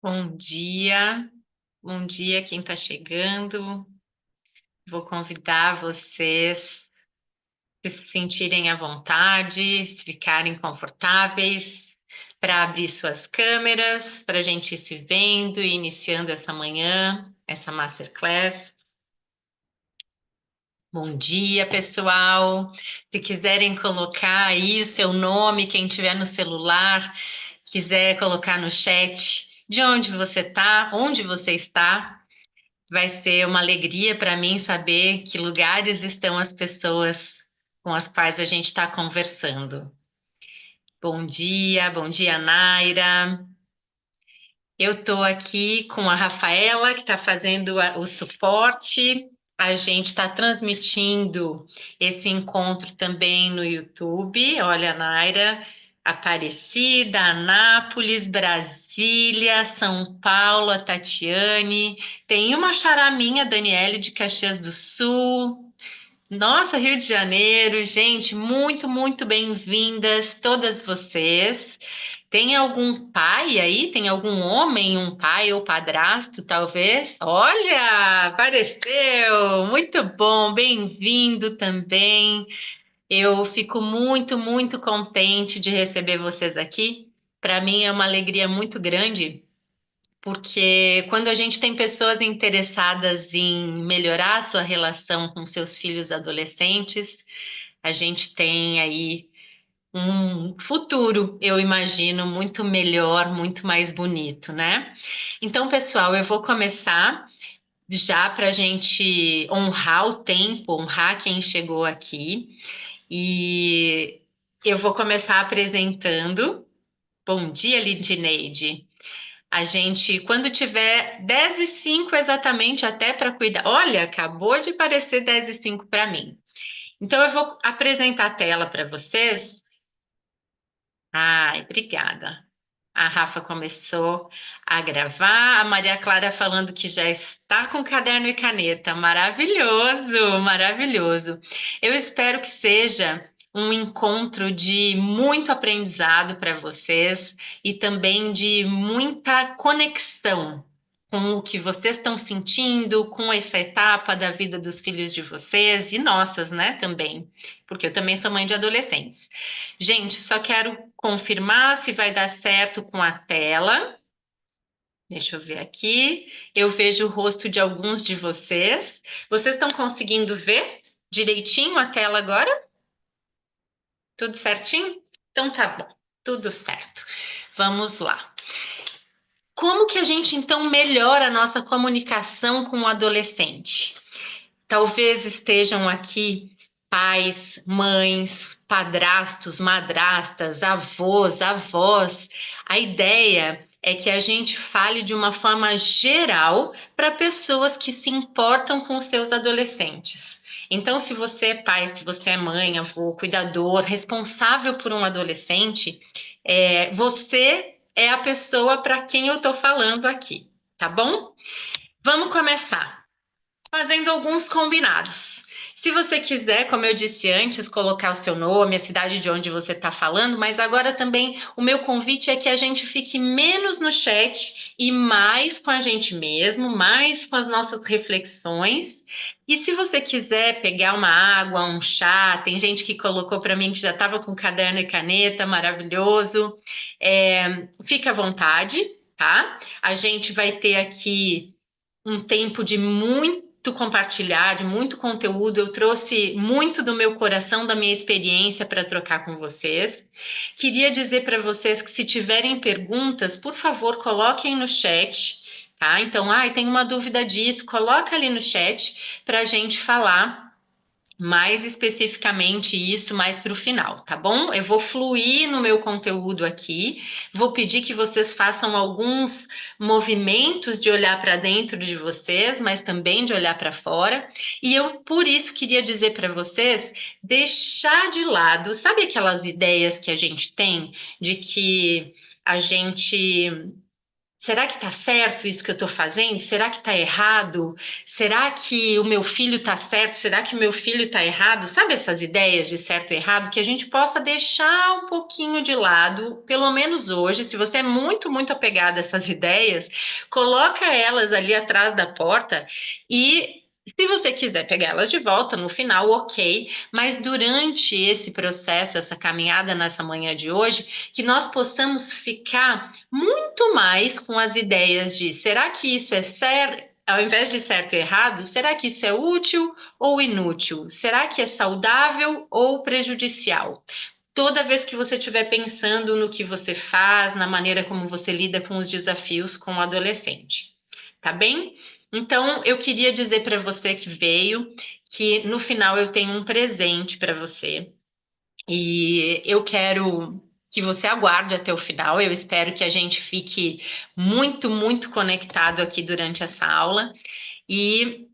Bom dia quem está chegando. Vou convidar vocês a se sentirem à vontade, se ficarem confortáveis, para abrir suas câmeras, para a gente ir se vendo e iniciando essa manhã, essa Masterclass. Bom dia, pessoal. Se quiserem colocar aí o seu nome, quem tiver no celular, quiser colocar no chat de onde você está, onde você está. Vai ser uma alegria para mim saber que lugares estão as pessoas com as quais a gente está conversando. Bom dia, Naira. Eu estou aqui com a Rafaela, que está fazendo o suporte. A gente está transmitindo esse encontro também no YouTube. Olha, Naira, Aparecida, Anápolis, Brasília, São Paulo, a Tatiane. Tem uma charaminha, Daniele, de Caxias do Sul. Nossa, Rio de Janeiro, gente, muito bem-vindas todas vocês. Tem algum pai aí? Tem algum homem, um pai ou padrasto, talvez? Olha, apareceu! Muito bom, bem-vindo também. Eu fico muito contente de receber vocês aqui. Para mim é uma alegria muito grande, porque quando a gente tem pessoas interessadas em melhorar a sua relação com seus filhos adolescentes, a gente tem aí um futuro, eu imagino, muito melhor, muito mais bonito, né? Então, pessoal, eu vou começar já para a gente honrar o tempo, honrar quem chegou aqui, e eu vou começar apresentando. Bom dia, Lidineide. A gente, quando tiver 10:05 exatamente, até para cuidar. Olha, acabou de aparecer 10:05 para mim. Então, eu vou apresentar a tela para vocês. Ai, obrigada. A Rafa começou a gravar, a Maria Clara falando que já está com caderno e caneta. Maravilhoso, maravilhoso. Eu espero que seja um encontro de muito aprendizado para vocês e também de muita conexão com o que vocês estão sentindo, com essa etapa da vida dos filhos de vocês e nossas, né, também, porque eu também sou mãe de adolescentes. Gente, só quero confirmar se vai dar certo com a tela. Deixa eu ver aqui. Eu vejo o rosto de alguns de vocês. Vocês estão conseguindo ver direitinho a tela agora? Tudo certinho? Então tá bom, tudo certo. Vamos lá. Como que a gente então melhora a nossa comunicação com o adolescente? Talvez estejam aqui pais, mães, padrastos, madrastas, avós, avós. A ideia é que a gente fale de uma forma geral para pessoas que se importam com seus adolescentes. Então, se você é pai, se você é mãe, avô, cuidador, responsável por um adolescente, você é a pessoa para quem eu estou falando aqui, tá bom? Vamos começar fazendo alguns combinados. Se você quiser, como eu disse antes, colocar o seu nome, a cidade de onde você está falando, mas agora também o meu convite é que a gente fique menos no chat e mais com a gente mesmo, mais com as nossas reflexões. E se você quiser pegar uma água, um chá, tem gente que colocou para mim que já estava com caderno e caneta, maravilhoso. Fica à vontade, tá? A gente vai ter aqui um tempo de muito compartilhar, de muito conteúdo. Eu trouxe muito do meu coração, da minha experiência para trocar com vocês. Queria dizer para vocês que se tiverem perguntas, por favor, coloquem no chat, tá? Então, tem uma dúvida disso, coloca ali no chat para a gente falar mais especificamente isso mais para o final, tá bom? Eu vou fluir no meu conteúdo aqui, vou pedir que vocês façam alguns movimentos de olhar para dentro de vocês, mas também de olhar para fora. E eu, por isso, queria dizer para vocês deixar de lado, sabe aquelas ideias que a gente tem de que a gente Será que está certo isso que eu estou fazendo? Será que está errado? Será que o meu filho está certo? Será que o meu filho está errado? Sabe essas ideias de certo e errado que a gente possa deixar um pouquinho de lado, pelo menos hoje. Se você é muito, muito apegado a essas ideias, coloca elas ali atrás da porta e se você quiser pegar elas de volta no final, ok. Mas durante esse processo, essa caminhada nessa manhã de hoje, que nós possamos ficar muito mais com as ideias de será que isso é certo, ao invés de certo e errado, será que isso é útil ou inútil? Será que é saudável ou prejudicial? Toda vez que você estiver pensando no que você faz, na maneira como você lida com os desafios com o adolescente, tá bem? Então, eu queria dizer para você que veio que no final eu tenho um presente para você. E eu quero que você aguarde até o final. Eu espero que a gente fique muito, muito conectado aqui durante essa aula e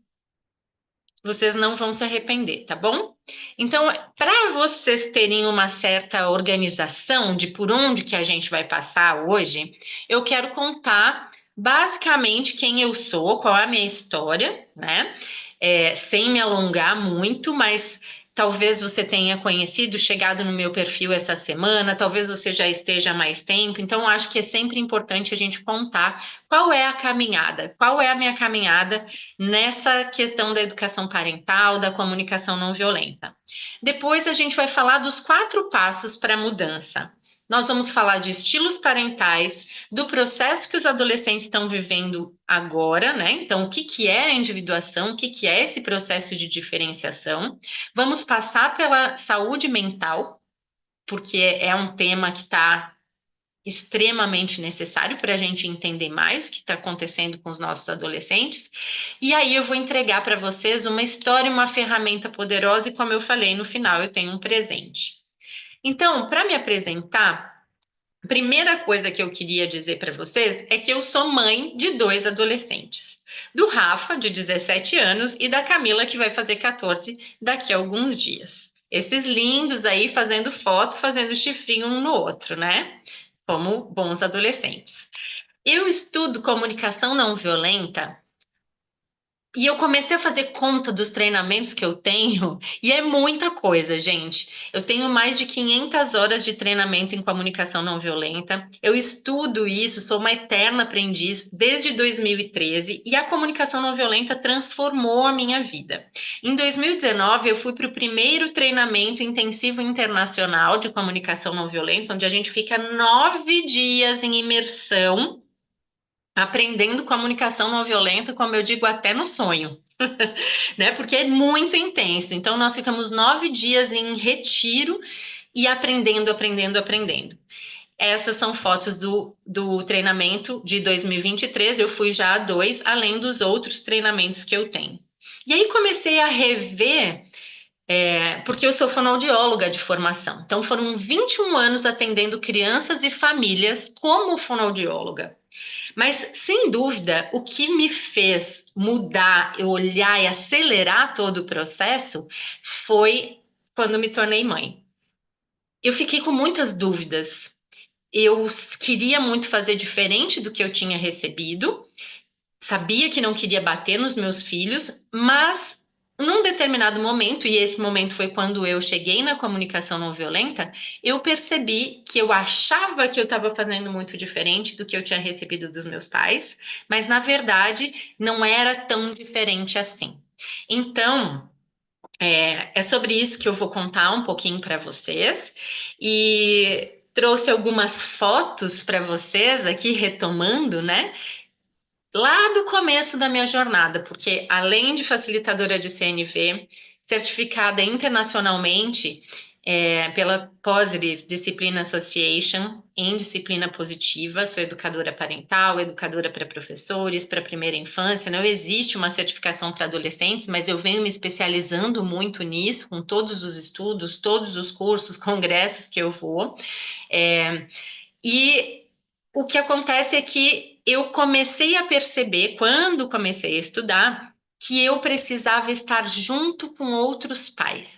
vocês não vão se arrepender, tá bom? Então, para vocês terem uma certa organização de por onde que a gente vai passar hoje, eu quero contar basicamente quem eu sou, qual é a minha história, né? Sem me alongar muito, mas talvez você tenha conhecido, chegado no meu perfil essa semana, talvez você já esteja há mais tempo, então acho que é sempre importante a gente contar qual é a caminhada, qual é a minha caminhada nessa questão da educação parental, da comunicação não violenta. Depois a gente vai falar dos 4 passos para a mudança. Nós vamos falar de estilos parentais, do processo que os adolescentes estão vivendo agora, né? Então, o que que é a individuação, o que que é esse processo de diferenciação. Vamos passar pela saúde mental, porque é um tema que está extremamente necessário para a gente entender mais o que está acontecendo com os nossos adolescentes. E aí eu vou entregar para vocês uma história, uma ferramenta poderosa, e como eu falei, no final eu tenho um presente. Então, para me apresentar, a primeira coisa que eu queria dizer para vocês é que eu sou mãe de 2 adolescentes. Do Rafa, de 17 anos, e da Camila, que vai fazer 14 daqui a alguns dias. Esses lindos aí fazendo foto, fazendo chifrinho um no outro, né? Como bons adolescentes. Eu estudo comunicação não violenta e eu comecei a fazer conta dos treinamentos que eu tenho, e é muita coisa, gente. Eu tenho mais de 500 horas de treinamento em comunicação não violenta. Eu estudo isso, sou uma eterna aprendiz desde 2013, e a comunicação não violenta transformou a minha vida. Em 2019, eu fui para o primeiro treinamento intensivo internacional de comunicação não violenta, onde a gente fica 9 dias em imersão aprendendo comunicação não violenta, como eu digo, até no sonho, né? Porque é muito intenso. Então, nós ficamos 9 dias em retiro e aprendendo, aprendendo, aprendendo. Essas são fotos do treinamento de 2023. Eu fui já a 2, além dos outros treinamentos que eu tenho. E aí comecei a rever, porque eu sou fonoaudióloga de formação. Então, foram 21 anos atendendo crianças e famílias como fonoaudióloga. Mas, sem dúvida, o que me fez mudar, olhar e acelerar todo o processo foi quando me tornei mãe. Eu fiquei com muitas dúvidas. Eu queria muito fazer diferente do que eu tinha recebido, sabia que não queria bater nos meus filhos, mas num determinado momento, e esse momento foi quando eu cheguei na comunicação não violenta, eu percebi que eu achava que eu estava fazendo muito diferente do que eu tinha recebido dos meus pais, mas na verdade não era tão diferente assim. Então, é sobre isso que eu vou contar um pouquinho para vocês e trouxe algumas fotos para vocês aqui, retomando, né? Lá do começo da minha jornada, porque além de facilitadora de CNV, certificada internacionalmente pela Positive Discipline Association em disciplina positiva, sou educadora parental, educadora para professores, para primeira infância. Não existe uma certificação para adolescentes, mas eu venho me especializando muito nisso, com todos os estudos, todos os cursos, congressos que eu vou. É, e o que acontece é que eu comecei a perceber, quando comecei a estudar, que eu precisava estar junto com outros pais.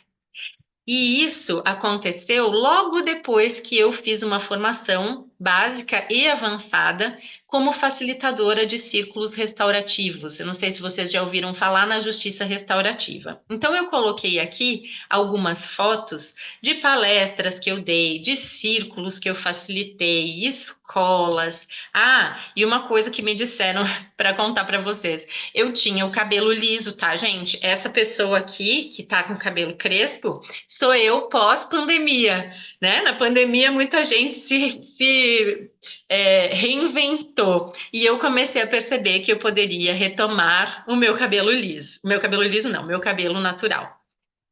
E isso aconteceu logo depois que eu fiz uma formação básica e avançada como facilitadora de círculos restaurativos. Eu não sei se vocês já ouviram falar na justiça restaurativa. Então, eu coloquei aqui algumas fotos de palestras que eu dei, de círculos que eu facilitei, escolas. Ah, e uma coisa que me disseram para contar para vocês. Eu tinha o cabelo liso, tá, gente? Essa pessoa aqui, que tá com o cabelo crespo, sou eu pós-pandemia, né? Na pandemia, muita gente se reinventou. E eu comecei a perceber que eu poderia retomar o meu cabelo liso. Meu cabelo liso não, meu cabelo natural.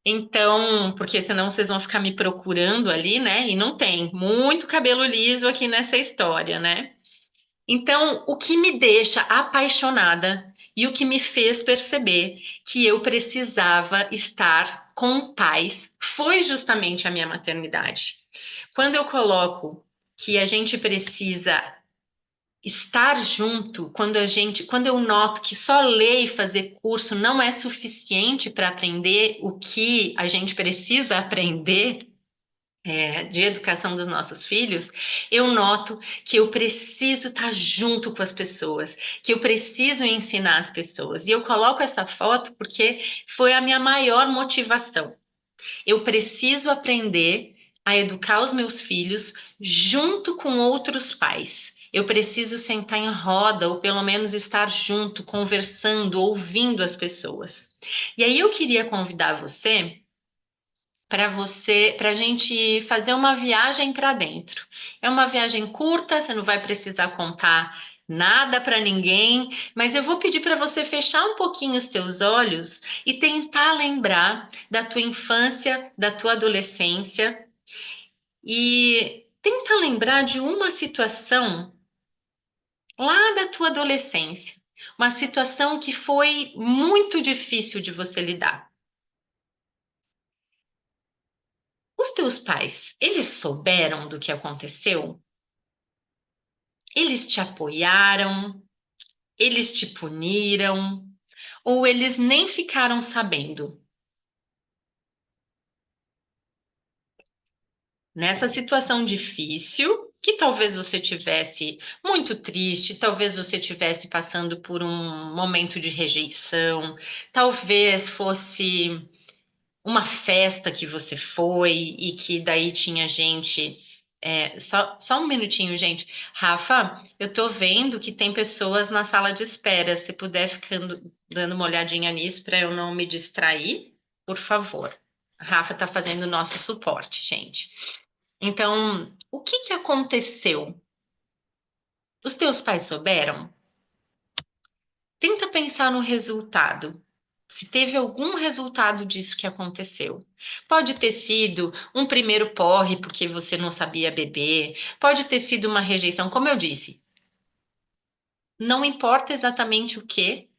Então, porque senão vocês vão ficar me procurando ali, né? E não tem muito cabelo liso aqui nessa história, né? Então, o que me deixa apaixonada e o que me fez perceber que eu precisava estar com pais foi justamente a minha maternidade. Quando eu coloco que a gente precisa estar junto, quando eu noto que só ler e fazer curso não é suficiente para aprender o que a gente precisa aprender, de educação dos nossos filhos, eu noto que eu preciso estar junto com as pessoas, que eu preciso ensinar as pessoas. E eu coloco essa foto porque foi a minha maior motivação. Eu preciso aprender a educar os meus filhos junto com outros pais. Eu preciso sentar em roda, ou pelo menos estar junto, conversando, ouvindo as pessoas. E aí eu queria convidar para a gente fazer uma viagem para dentro. É uma viagem curta, você não vai precisar contar nada para ninguém, mas eu vou pedir para você fechar um pouquinho os teus olhos e tentar lembrar da tua infância, da tua adolescência e tenta lembrar de uma situação lá da tua adolescência, uma situação que foi muito difícil de você lidar. Os teus pais, eles souberam do que aconteceu? Eles te apoiaram? Eles te puniram? Ou eles nem ficaram sabendo? Nessa situação difícil, que talvez você tivesse muito triste, talvez você tivesse passando por um momento de rejeição, talvez fosse uma festa que você foi e que daí tinha gente. Só um minutinho, gente. Rafa, eu tô vendo que tem pessoas na sala de espera. Se puder ficando dando uma olhadinha nisso para eu não me distrair, por favor. A Rafa tá fazendo o nosso suporte, gente. Então, o que que aconteceu? Os teus pais souberam? Tenta pensar no resultado. Se teve algum resultado disso que aconteceu. Pode ter sido um primeiro porre porque você não sabia beber, pode ter sido uma rejeição, como eu disse. Não importa exatamente o que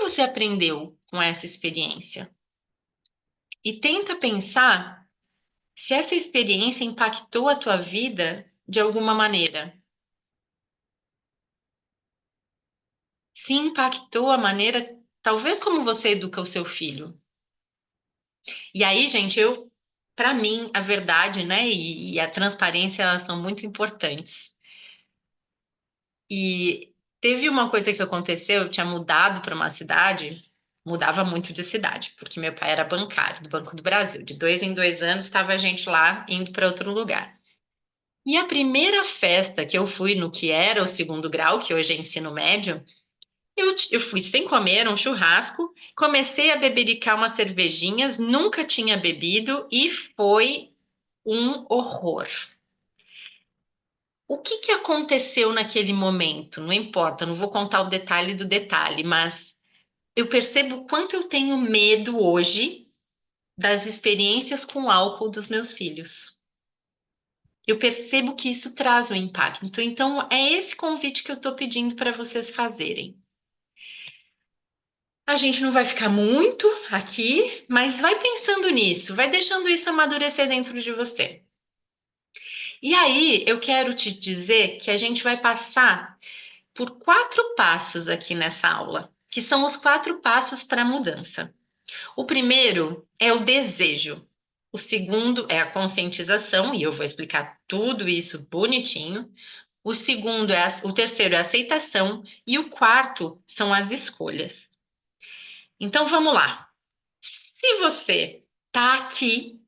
você aprendeu com essa experiência. E tenta pensar se essa experiência impactou a tua vida de alguma maneira. Se impactou a maneira, talvez como você educa o seu filho. E aí, gente, para mim, a verdade, né, e a transparência, elas são muito importantes. E teve uma coisa que aconteceu, eu tinha mudado para uma cidade, mudava muito de cidade, porque meu pai era bancário do Banco do Brasil. De 2 em 2 anos, estava a gente lá indo para outro lugar. E a primeira festa que eu fui no que era o segundo grau, que hoje é ensino médio, eu fui sem comer um churrasco, comecei a bebericar umas cervejinhas, nunca tinha bebido e foi um horror. O que que aconteceu naquele momento? Não importa, não vou contar o detalhe do detalhe, mas eu percebo o quanto eu tenho medo hoje das experiências com álcool dos meus filhos. Eu percebo que isso traz um impacto. Então é esse convite que eu estou pedindo para vocês fazerem. A gente não vai ficar muito aqui, mas vai pensando nisso, vai deixando isso amadurecer dentro de você. E aí, eu quero te dizer que a gente vai passar por 4 passos aqui nessa aula, que são os 4 passos para a mudança. O primeiro é o desejo. O segundo é a conscientização, e eu vou explicar tudo isso bonitinho. O terceiro é a aceitação e o quarto são as escolhas. Então vamos lá. Se você está aqui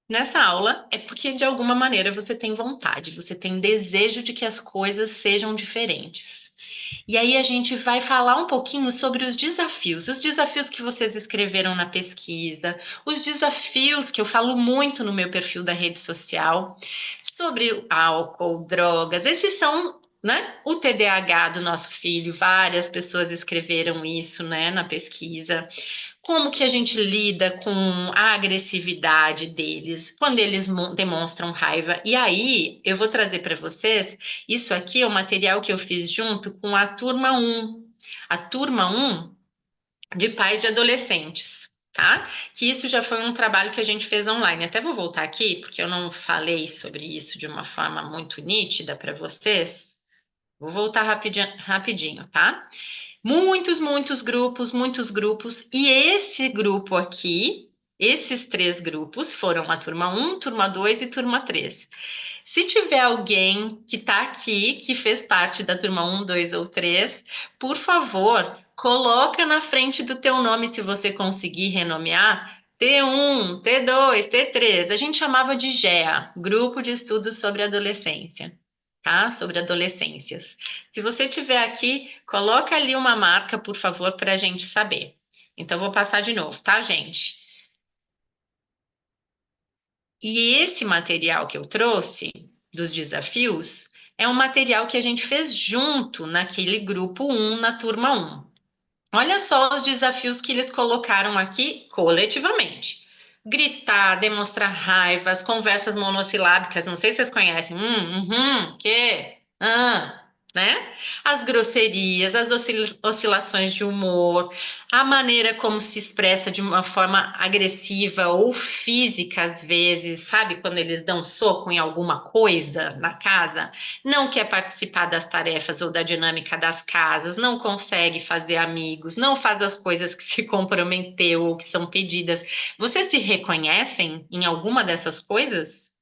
nessa aula, é porque de alguma maneira você tem vontade, você tem desejo de que as coisas sejam diferentes. E aí a gente vai falar um pouquinho sobre os desafios que vocês escreveram na pesquisa, os desafios que eu falo muito no meu perfil da rede social, sobre álcool, drogas, esses são, né, o TDAH do nosso filho, várias pessoas escreveram isso, né, na pesquisa. Como que a gente lida com a agressividade deles quando eles demonstram raiva? E aí, eu vou trazer para vocês, isso aqui é o material que eu fiz junto com a turma um. A turma um de pais de adolescentes, tá? Que isso já foi um trabalho que a gente fez online. Até vou voltar aqui, porque eu não falei sobre isso de uma forma muito nítida para vocês. Vou voltar rapidinho, rapidinho, tá? Muitos grupos, e esse grupo aqui, esses três grupos foram a turma um, turma 2 e turma 3. Se tiver alguém que está aqui, que fez parte da turma um, 2 ou 3, por favor, coloca na frente do teu nome, se você conseguir renomear, T1, T2, T3. A gente chamava de GEA, Grupo de Estudos sobre Adolescência, tá? Sobre adolescências. Se você tiver aqui, coloca ali uma marca, por favor, para a gente saber. Então, vou passar de novo, tá, gente? E esse material que eu trouxe, dos desafios, é um material que a gente fez junto naquele grupo um na turma um. Olha só os desafios que eles colocaram aqui coletivamente. Gritar, demonstrar raiva, as conversas monossilábicas, não sei se vocês conhecem. Que, né? As grosserias, as oscilações de humor, a maneira como se expressa de uma forma agressiva ou física, às vezes, sabe? Quando eles dão soco em alguma coisa na casa, não quer participar das tarefas ou da dinâmica das casas, não consegue fazer amigos, não faz as coisas que se comprometeu ou que são pedidas. Vocês se reconhecem em alguma dessas coisas?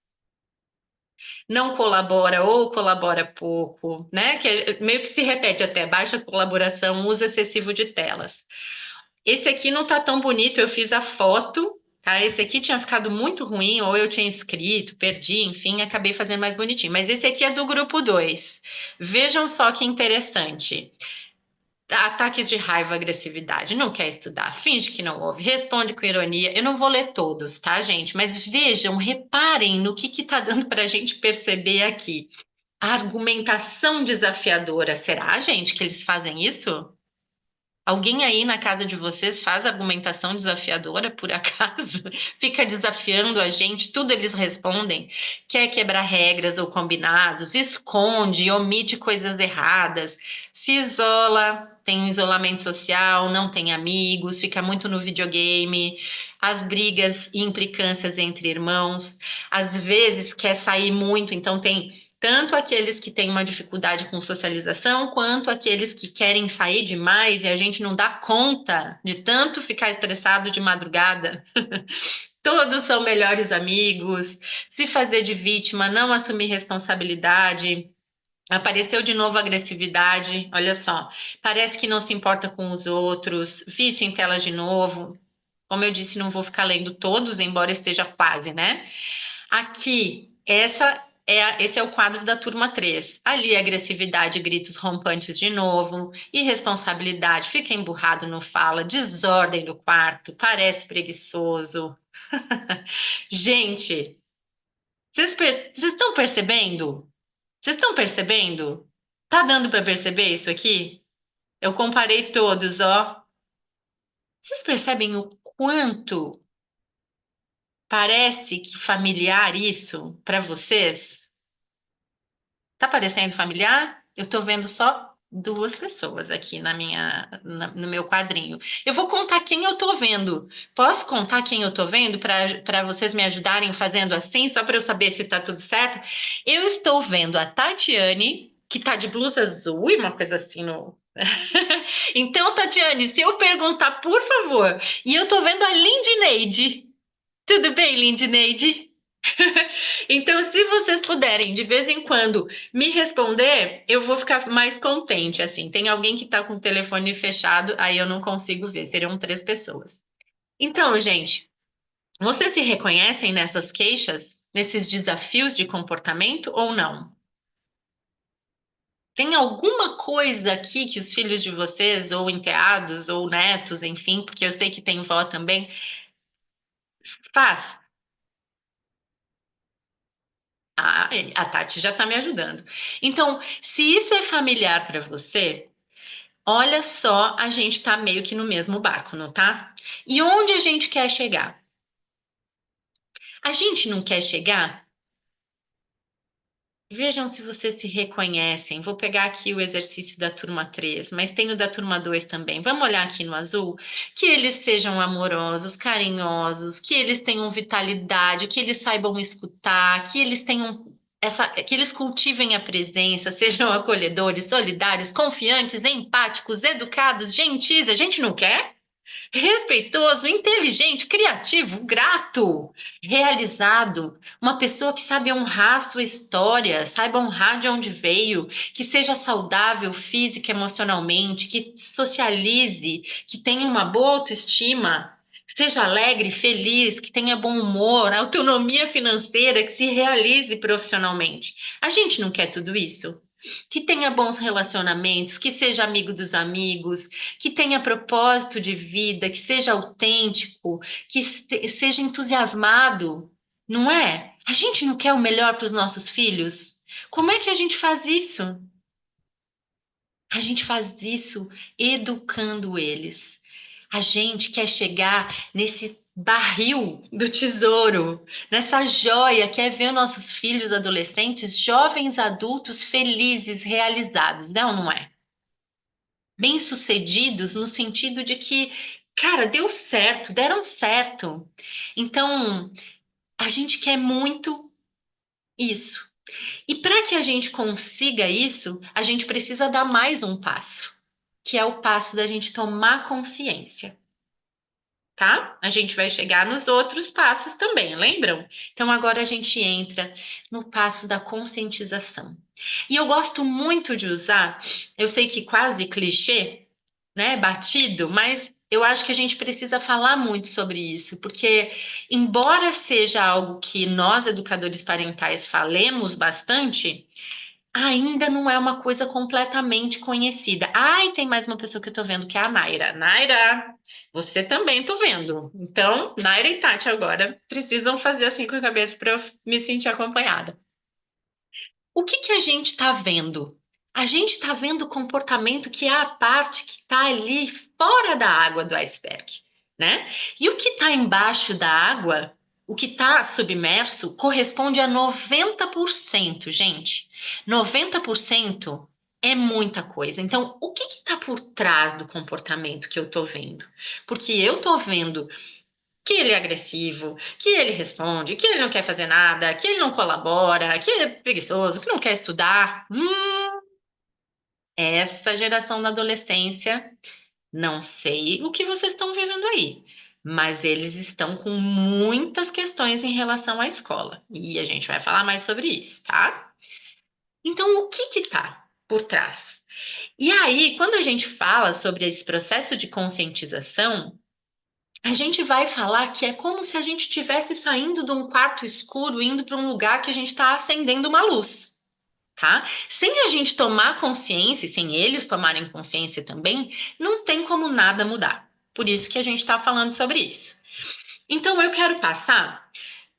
Não colabora ou colabora pouco, né? Que meio que se repete até, baixa colaboração, uso excessivo de telas. Esse aqui não tá tão bonito, eu fiz a foto, tá? Esse aqui tinha ficado muito ruim, ou eu tinha escrito, perdi, enfim, acabei fazendo mais bonitinho. Mas esse aqui é do grupo 2. Vejam só que interessante. Ataques de raiva, agressividade, não quer estudar, finge que não ouve, responde com ironia. Eu não vou ler todos, tá, gente? Mas vejam, reparem no que tá dando para a gente perceber aqui. A argumentação desafiadora. Será, gente, que eles fazem isso? Alguém aí na casa de vocês faz argumentação desafiadora, por acaso? Fica desafiando a gente, tudo eles respondem. Quer quebrar regras ou combinados, esconde, omite coisas erradas, se isola, tem um isolamento social, não tem amigos, fica muito no videogame, as brigas e implicâncias entre irmãos, às vezes quer sair muito, então tem tanto aqueles que têm uma dificuldade com socialização, quanto aqueles que querem sair demais e a gente não dá conta de tanto ficar estressado de madrugada. Todos são melhores amigos, se fazer de vítima, não assumir responsabilidade. Apareceu de novo a agressividade, olha só. Parece que não se importa com os outros, vício em telas de novo. Como eu disse, não vou ficar lendo todos, embora esteja quase, né? Aqui, esse é o quadro da turma 3. Ali, agressividade, gritos rompantes de novo, irresponsabilidade, fica emburrado, não fala, desordem no quarto, parece preguiçoso. Gente, vocês estão percebendo? Vocês estão percebendo? Tá dando para perceber isso aqui? Eu comparei todos, ó. Vocês percebem o quanto parece que familiar isso para vocês? Tá parecendo familiar? Eu tô vendo só duas pessoas aqui no meu quadrinho. Eu vou contar quem eu tô vendo. Posso contar quem eu tô vendo para vocês me ajudarem fazendo assim, só para eu saber se tá tudo certo? Eu estou vendo a Tatiane, que tá de blusa azul e uma coisa assim no. Então, Tatiane, se eu perguntar, por favor, e eu tô vendo a Lindineide. Tudo bem, Lindneide? Então, se vocês puderem, de vez em quando, me responder, eu vou ficar mais contente. Assim, tem alguém que está com o telefone fechado, aí eu não consigo ver. Seriam 3 pessoas. Então, gente, vocês se reconhecem nessas queixas, nesses desafios de comportamento ou não? Tem alguma coisa aqui que os filhos de vocês, ou enteados, ou netos, enfim, porque eu sei que tem vó também, faz? A Tati já está me ajudando. Então, se isso é familiar para você, olha só, a gente está meio que no mesmo barco, não tá? E onde a gente quer chegar? A gente não quer chegar. Vejam se vocês se reconhecem. Vou pegar aqui o exercício da turma 3, mas tem o da turma 2 também. Vamos olhar aqui no azul? Que eles sejam amorosos, carinhosos, que eles tenham vitalidade, que eles saibam escutar, que eles tenham que eles cultivem a presença, sejam acolhedores, solidários, confiantes, empáticos, educados, gentis. A gente não quer? Respeitoso, inteligente, criativo, grato, realizado, uma pessoa que sabe honrar a sua história, saiba honrar de onde veio, que seja saudável física, e emocionalmente, que socialize, que tenha uma boa autoestima, que seja alegre, feliz, que tenha bom humor, autonomia financeira, que se realize profissionalmente. A gente não quer tudo isso? Que tenha bons relacionamentos, que seja amigo dos amigos, que tenha propósito de vida, que seja autêntico, que seja entusiasmado, não é? A gente não quer o melhor para os nossos filhos? Como é que a gente faz isso? A gente faz isso educando eles. A gente quer chegar nesse barril do tesouro, nessa joia que é ver nossos filhos adolescentes, jovens adultos felizes, realizados, é ou não é? Bem-sucedidos no sentido de que, cara, deu certo, deram certo. Então, a gente quer muito isso. E para que a gente consiga isso, a gente precisa dar mais um passo, que é o passo da gente tomar consciência. Tá? A gente vai chegar nos outros passos também, lembram? Então agora a gente entra no passo da conscientização. E eu gosto muito de usar, eu sei que quase clichê, né, batido, mas eu acho que a gente precisa falar muito sobre isso, porque embora seja algo que nós educadores parentais falemos bastante, ainda não é uma coisa completamente conhecida. Ai, tem mais uma pessoa que eu tô vendo, que é a Naira. Naira, você também tô vendo. Então, Naira e Tati agora precisam fazer assim com a cabeça para eu me sentir acompanhada. O que que a gente está vendo? A gente está vendo o comportamento que é a parte que está ali fora da água do iceberg, né? E o que está embaixo da água, o que está submerso, corresponde a 90%, gente. 90% é muita coisa. Então, o que está por trás do comportamento que eu estou vendo? Porque eu estou vendo que ele é agressivo, que ele responde, que ele não quer fazer nada, que ele não colabora, que ele é preguiçoso, que não quer estudar. Essa geração da adolescência, não sei o que vocês estão vivendo aí, mas eles estão com muitas questões em relação à escola. E a gente vai falar mais sobre isso, tá? Então, o que que tá por trás? E aí, quando a gente fala sobre esse processo de conscientização, a gente vai falar que é como se a gente estivesse saindo de um quarto escuro, indo para um lugar que a gente está acendendo uma luz, tá? Sem a gente tomar consciência, e sem eles tomarem consciência também, não tem como nada mudar. Por isso que a gente está falando sobre isso. Então, eu quero passar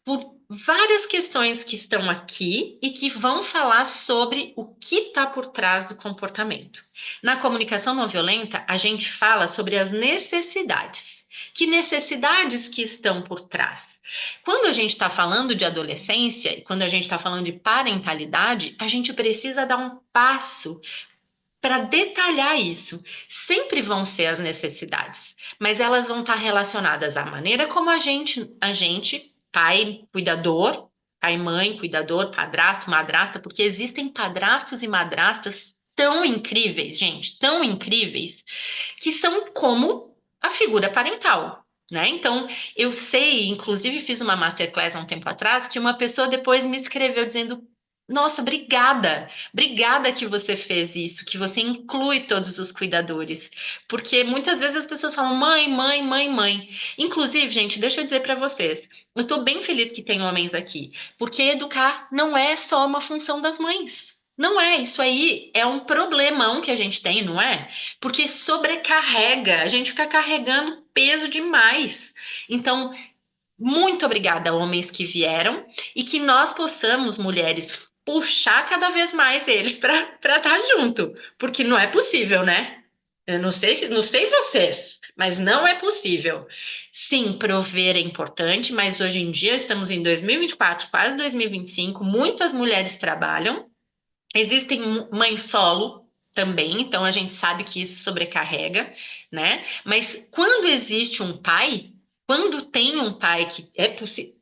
por várias questões que estão aqui e que vão falar sobre o que está por trás do comportamento. Na comunicação não violenta, a gente fala sobre as necessidades. Que necessidades que estão por trás? Quando a gente está falando de adolescência e quando a gente está falando de parentalidade, a gente precisa dar um passo para detalhar isso. Sempre vão ser as necessidades, mas elas vão estar relacionadas à maneira como a gente, pai, cuidador, pai, mãe, cuidador, padrasto, madrasta, porque existem padrastos e madrastas tão incríveis, gente, tão incríveis, que são como a figura parental. né? Então, eu sei, inclusive fiz uma masterclass há um tempo atrás, que uma pessoa depois me escreveu dizendo: Nossa, obrigada, obrigada que você fez isso, que você inclui todos os cuidadores. Porque muitas vezes as pessoas falam mãe, mãe, mãe, mãe. Inclusive, gente, deixa eu dizer para vocês, eu estou bem feliz que tem homens aqui, porque educar não é só uma função das mães. Não é, isso aí é um problemão que a gente tem, não é? Porque sobrecarrega, a gente fica carregando peso demais. Então, muito obrigada, homens que vieram, e que nós possamos, mulheres, puxar cada vez mais eles para estar junto, porque não é possível, né? Eu não sei vocês, mas não é possível. Sim, prover é importante, mas hoje em dia estamos em 2024, quase 2025, muitas mulheres trabalham. Existem mães solo também, então a gente sabe que isso sobrecarrega, né? Mas quando existe um pai, quando tem um pai que é possível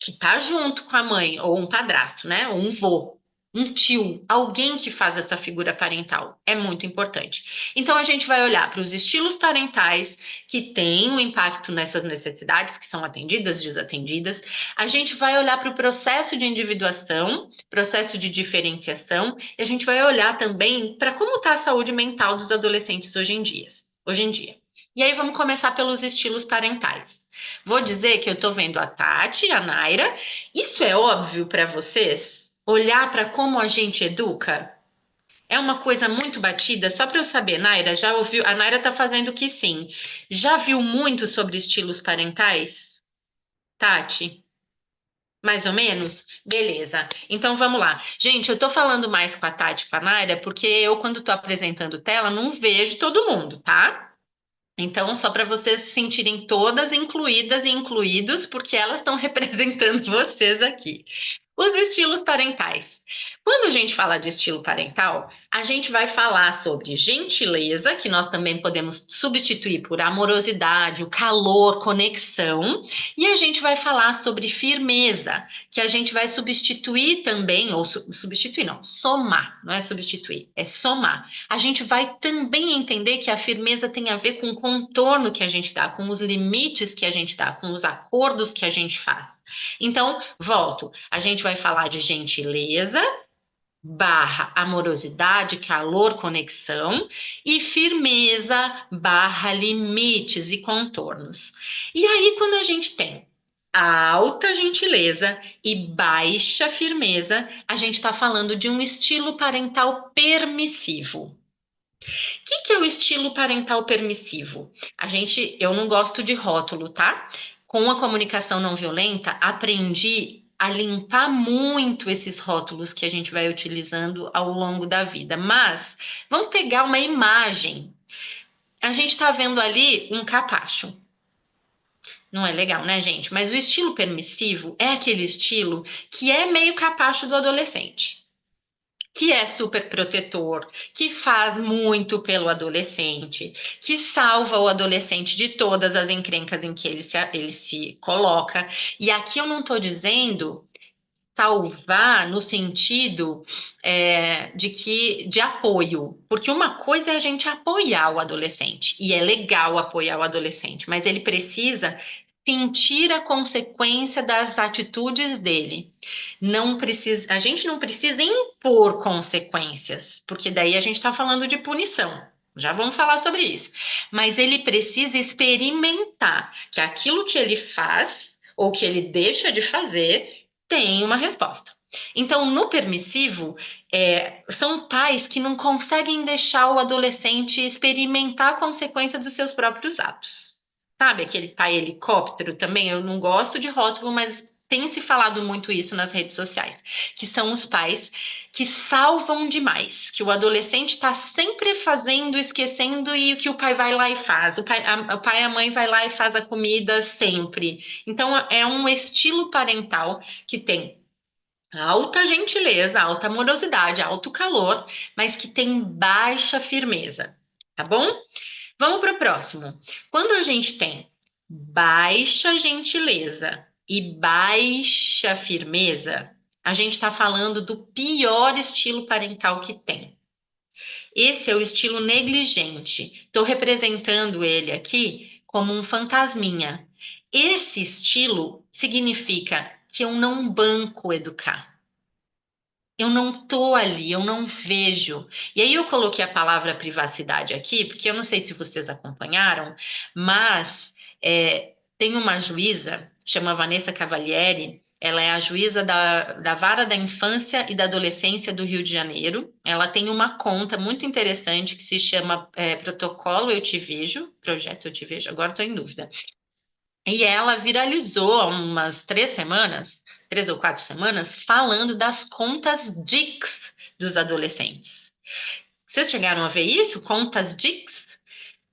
que tá junto com a mãe, ou um padrasto, né? Ou um vô, um tio, alguém que faz essa figura parental. É muito importante. Então a gente vai olhar para os estilos parentais que têm um impacto nessas necessidades que são atendidas, desatendidas. A gente vai olhar para o processo de individuação, processo de diferenciação, e a gente vai olhar também para como está a saúde mental dos adolescentes hoje em dia. Hoje em dia. E aí vamos começar pelos estilos parentais. Vou dizer que eu tô vendo a Tati, a Naira. Isso é óbvio para vocês? Olhar para como a gente educa? É uma coisa muito batida, só para eu saber, Naira, já ouviu? A Naira tá fazendo que sim. Já viu muito sobre estilos parentais? Tati? Mais ou menos? Beleza. Então vamos lá. Gente, eu tô falando mais com a Tati e com a Naira porque eu, quando tô apresentando tela, não vejo todo mundo, tá? Então, só para vocês se sentirem todas incluídas e incluídos, porque elas estão representando vocês aqui. Os estilos parentais. Quando a gente fala de estilo parental, a gente vai falar sobre gentileza, que nós também podemos substituir por amorosidade, o calor, conexão, e a gente vai falar sobre firmeza, que a gente vai substituir também, ou substituir não, somar, não é substituir, é somar. A gente vai também entender que a firmeza tem a ver com o contorno que a gente dá, com os limites que a gente dá, com os acordos que a gente faz. Então, volto. A gente vai falar de gentileza, barra amorosidade, calor, conexão, e firmeza, barra limites e contornos. E aí, quando a gente tem alta gentileza e baixa firmeza, a gente está falando de um estilo parental permissivo. O que é o estilo parental permissivo? Eu não gosto de rótulo, tá? Com a comunicação não violenta, aprendi a limpar muito esses rótulos que a gente vai utilizando ao longo da vida. Mas vamos pegar uma imagem. A gente está vendo ali um capacho. Não é legal, né, gente? Mas o estilo permissivo é aquele estilo que é meio capacho do adolescente, que é super protetor, que faz muito pelo adolescente, que salva o adolescente de todas as encrencas em que ele se coloca. E aqui eu não estou dizendo salvar no sentido de apoio, porque uma coisa é a gente apoiar o adolescente, e é legal apoiar o adolescente, mas ele precisa sentir a consequência das atitudes dele. Não precisa, a gente não precisa impor consequências, porque daí a gente está falando de punição. Já vamos falar sobre isso. Mas ele precisa experimentar que aquilo que ele faz ou que ele deixa de fazer tem uma resposta. Então, no permissivo, são pais que não conseguem deixar o adolescente experimentar a consequência dos seus próprios atos. Sabe aquele pai helicóptero também? Eu não gosto de rótulo, mas tem se falado muito isso nas redes sociais, que são os pais que salvam demais, que o adolescente está sempre fazendo, esquecendo e que o pai vai lá e faz. O pai e a mãe vai lá e faz a comida sempre. Então é um estilo parental que tem alta gentileza, alta amorosidade, alto calor, mas que tem baixa firmeza, tá bom? Vamos para o próximo. Quando a gente tem baixa gentileza e baixa firmeza, a gente está falando do pior estilo parental que tem. Esse é o estilo negligente. Estou representando ele aqui como um fantasminha. Esse estilo significa que eu não banco educar. Eu não tô ali, eu não vejo. E aí eu coloquei a palavra privacidade aqui, porque eu não sei se vocês acompanharam, mas tem uma juíza, chama Vanessa Cavalieri, ela é a juíza da Vara da Infância e da Adolescência do Rio de Janeiro. Ela tem uma conta muito interessante que se chama Protocolo Eu Te Vejo, Projeto Eu Te Vejo, agora estou em dúvida. E ela viralizou há umas 3 semanas, 3 ou 4 semanas, falando das contas DICs dos adolescentes. Vocês chegaram a ver isso? Contas DICs?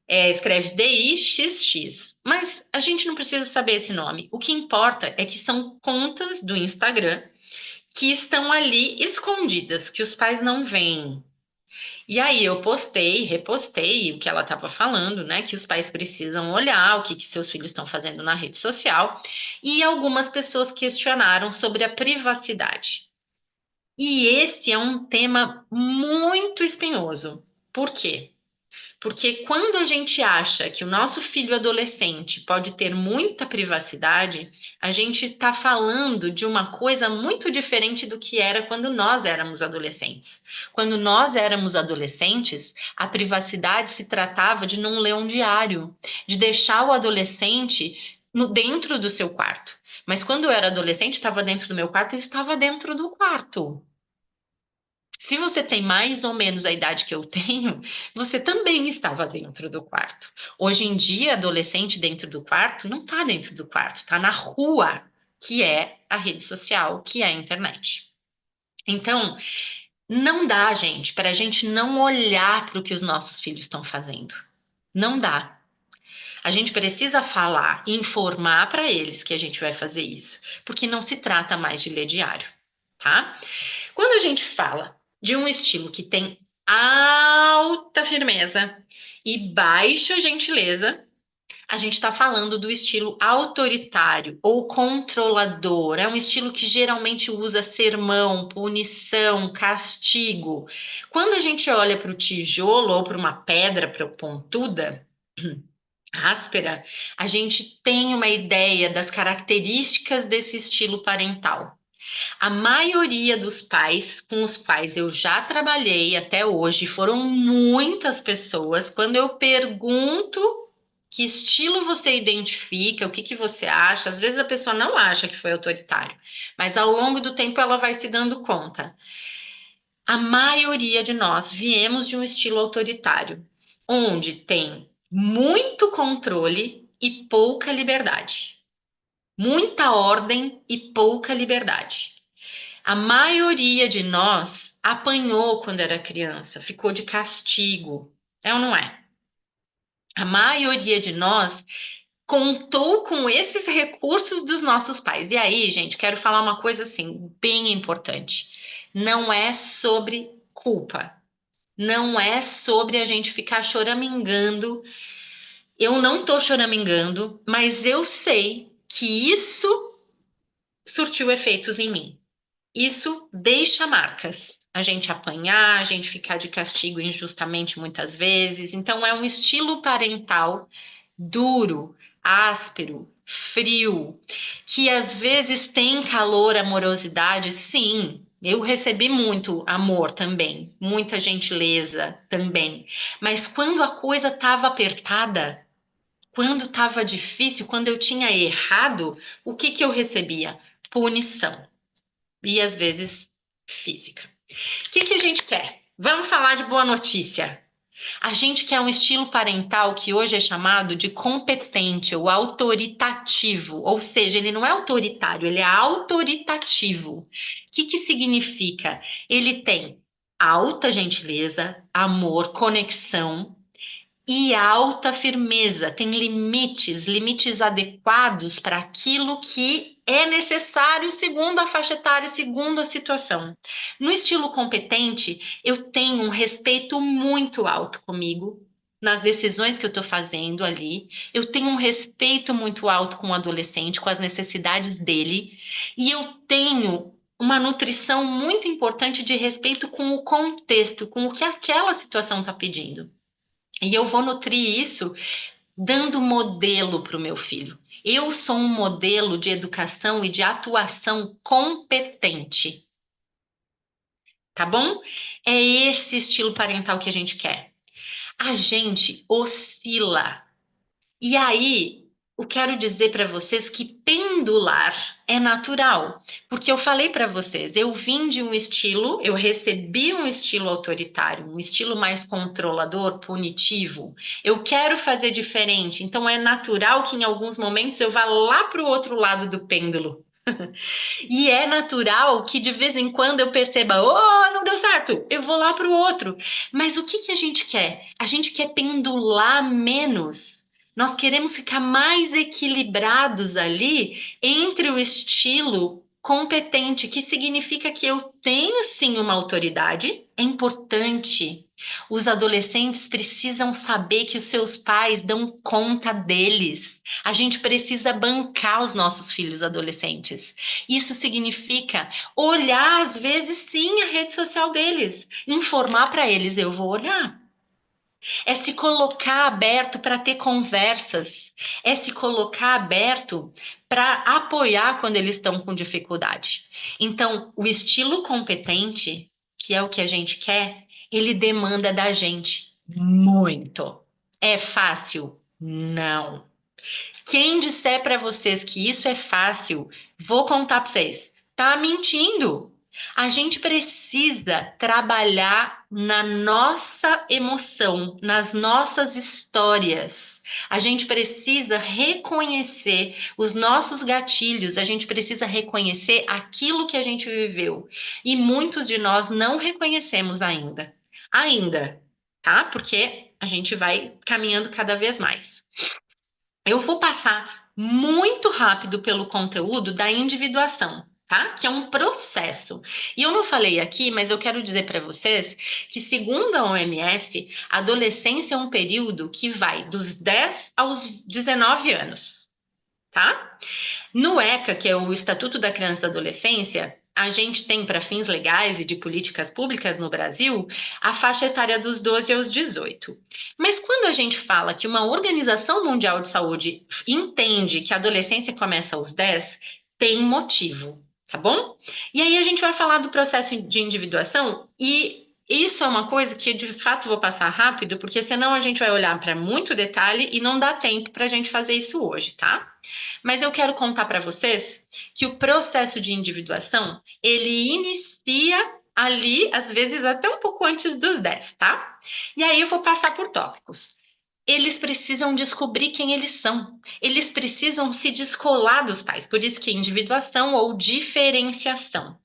Escreve DIXX. Mas a gente não precisa saber esse nome. O que importa é que são contas do Instagram que estão ali escondidas, que os pais não veem. E aí eu postei, repostei o que ela estava falando, né? Que os pais precisam olhar o que seus filhos estão fazendo na rede social. E algumas pessoas questionaram sobre a privacidade. E esse é um tema muito espinhoso. Por quê? Porque quando a gente acha que o nosso filho adolescente pode ter muita privacidade, a gente está falando de uma coisa muito diferente do que era quando nós éramos adolescentes. Quando nós éramos adolescentes, a privacidade se tratava de não ler um diário, de deixar o adolescente dentro do seu quarto. Mas quando eu era adolescente, estava dentro do meu quarto, eu estava dentro do quarto. Se você tem mais ou menos a idade que eu tenho, você também estava dentro do quarto. Hoje em dia, adolescente dentro do quarto não está dentro do quarto, está na rua, que é a rede social, que é a internet. Então, não dá, gente, para a gente não olhar para o que os nossos filhos estão fazendo. Não dá. A gente precisa falar, informar para eles que a gente vai fazer isso, porque não se trata mais de ler diário, tá? Quando a gente fala de um estilo que tem alta firmeza e baixa gentileza, a gente está falando do estilo autoritário ou controlador. É um estilo que geralmente usa sermão, punição, castigo. Quando a gente olha para o tijolo ou para uma pedra pontuda, áspera, a gente tem uma ideia das características desse estilo parental. A maioria dos pais com os quais eu já trabalhei até hoje, foram muitas pessoas, quando eu pergunto que estilo você identifica, o que que você acha, às vezes a pessoa não acha que foi autoritário, mas ao longo do tempo ela vai se dando conta. A maioria de nós viemos de um estilo autoritário, onde tem muito controle e pouca liberdade. Muita ordem e pouca liberdade. A maioria de nós apanhou quando era criança, ficou de castigo. É ou não é? A maioria de nós contou com esses recursos dos nossos pais. E aí, gente, quero falar uma coisa assim, bem importante. Não é sobre culpa. Não é sobre a gente ficar choramingando. Eu não tô choramingando, mas eu sei que isso surtiu efeitos em mim. Isso deixa marcas. A gente apanhar, a gente ficar de castigo injustamente muitas vezes. Então, é um estilo parental duro, áspero, frio, que às vezes tem calor, amorosidade, sim. Eu recebi muito amor também, muita gentileza também. Mas quando a coisa estava apertada, quando estava difícil, quando eu tinha errado, o que que eu recebia? Punição e às vezes física. O que que a gente quer? Vamos falar de boa notícia. A gente quer um estilo parental que hoje é chamado de competente ou autoritativo, ou seja, ele não é autoritário, ele é autoritativo. O que que significa? Ele tem alta gentileza, amor, conexão e alta firmeza, tem limites, limites adequados para aquilo que é necessário segundo a faixa etária, segundo a situação. No estilo competente, eu tenho um respeito muito alto comigo, nas decisões que eu estou fazendo ali. Eu tenho um respeito muito alto com o adolescente, com as necessidades dele, e eu tenho uma nutrição muito importante de respeito com o contexto, com o que aquela situação está pedindo. E eu vou nutrir isso dando modelo para o meu filho. Eu sou um modelo de educação e de atuação competente, tá bom? É esse estilo parental que a gente quer. A gente oscila. E aí, eu quero dizer para vocês que pendular é natural, porque eu falei para vocês, eu vim de um estilo, eu recebi um estilo autoritário, um estilo mais controlador, punitivo. Eu quero fazer diferente, então é natural que em alguns momentos eu vá lá para o outro lado do pêndulo. E é natural que de vez em quando eu perceba, oh, não deu certo, eu vou lá para o outro. Mas o que que a gente quer? A gente quer pendular menos. Nós queremos ficar mais equilibrados ali entre o estilo competente, que significa que eu tenho sim uma autoridade, é importante. Os adolescentes precisam saber que os seus pais dão conta deles. A gente precisa bancar os nossos filhos adolescentes. Isso significa olhar, às vezes, sim, a rede social deles, informar para eles: eu vou olhar. É se colocar aberto para ter conversas, é se colocar aberto para apoiar quando eles estão com dificuldade. Então, o estilo competente, que é o que a gente quer, ele demanda da gente muito. É fácil? Não. Quem disser para vocês que isso é fácil, vou contar para vocês, tá mentindo. A gente precisa trabalhar na nossa emoção, nas nossas histórias. A gente precisa reconhecer os nossos gatilhos, a gente precisa reconhecer aquilo que a gente viveu. E muitos de nós não reconhecemos ainda. Ainda, tá? Porque a gente vai caminhando cada vez mais. Eu vou passar muito rápido pelo conteúdo da individuação, tá? Que é um processo. E eu não falei aqui, mas eu quero dizer para vocês que, segundo a OMS, a adolescência é um período que vai dos 10 aos 19 anos, tá? No ECA, que é o Estatuto da Criança e da Adolescência, a gente tem, para fins legais e de políticas públicas no Brasil, a faixa etária dos 12 aos 18. Mas quando a gente fala que uma Organização Mundial de Saúde entende que a adolescência começa aos 10, tem motivo, tá bom? E aí a gente vai falar do processo de individuação e isso é uma coisa que de fato vou passar rápido, porque senão a gente vai olhar para muito detalhe e não dá tempo para a gente fazer isso hoje, tá? Mas eu quero contar para vocês que o processo de individuação, ele inicia ali, às vezes até um pouco antes dos 10, tá? E aí eu vou passar por tópicos. Eles precisam descobrir quem eles são. Eles precisam se descolar dos pais. Por isso que individuação ou diferenciação.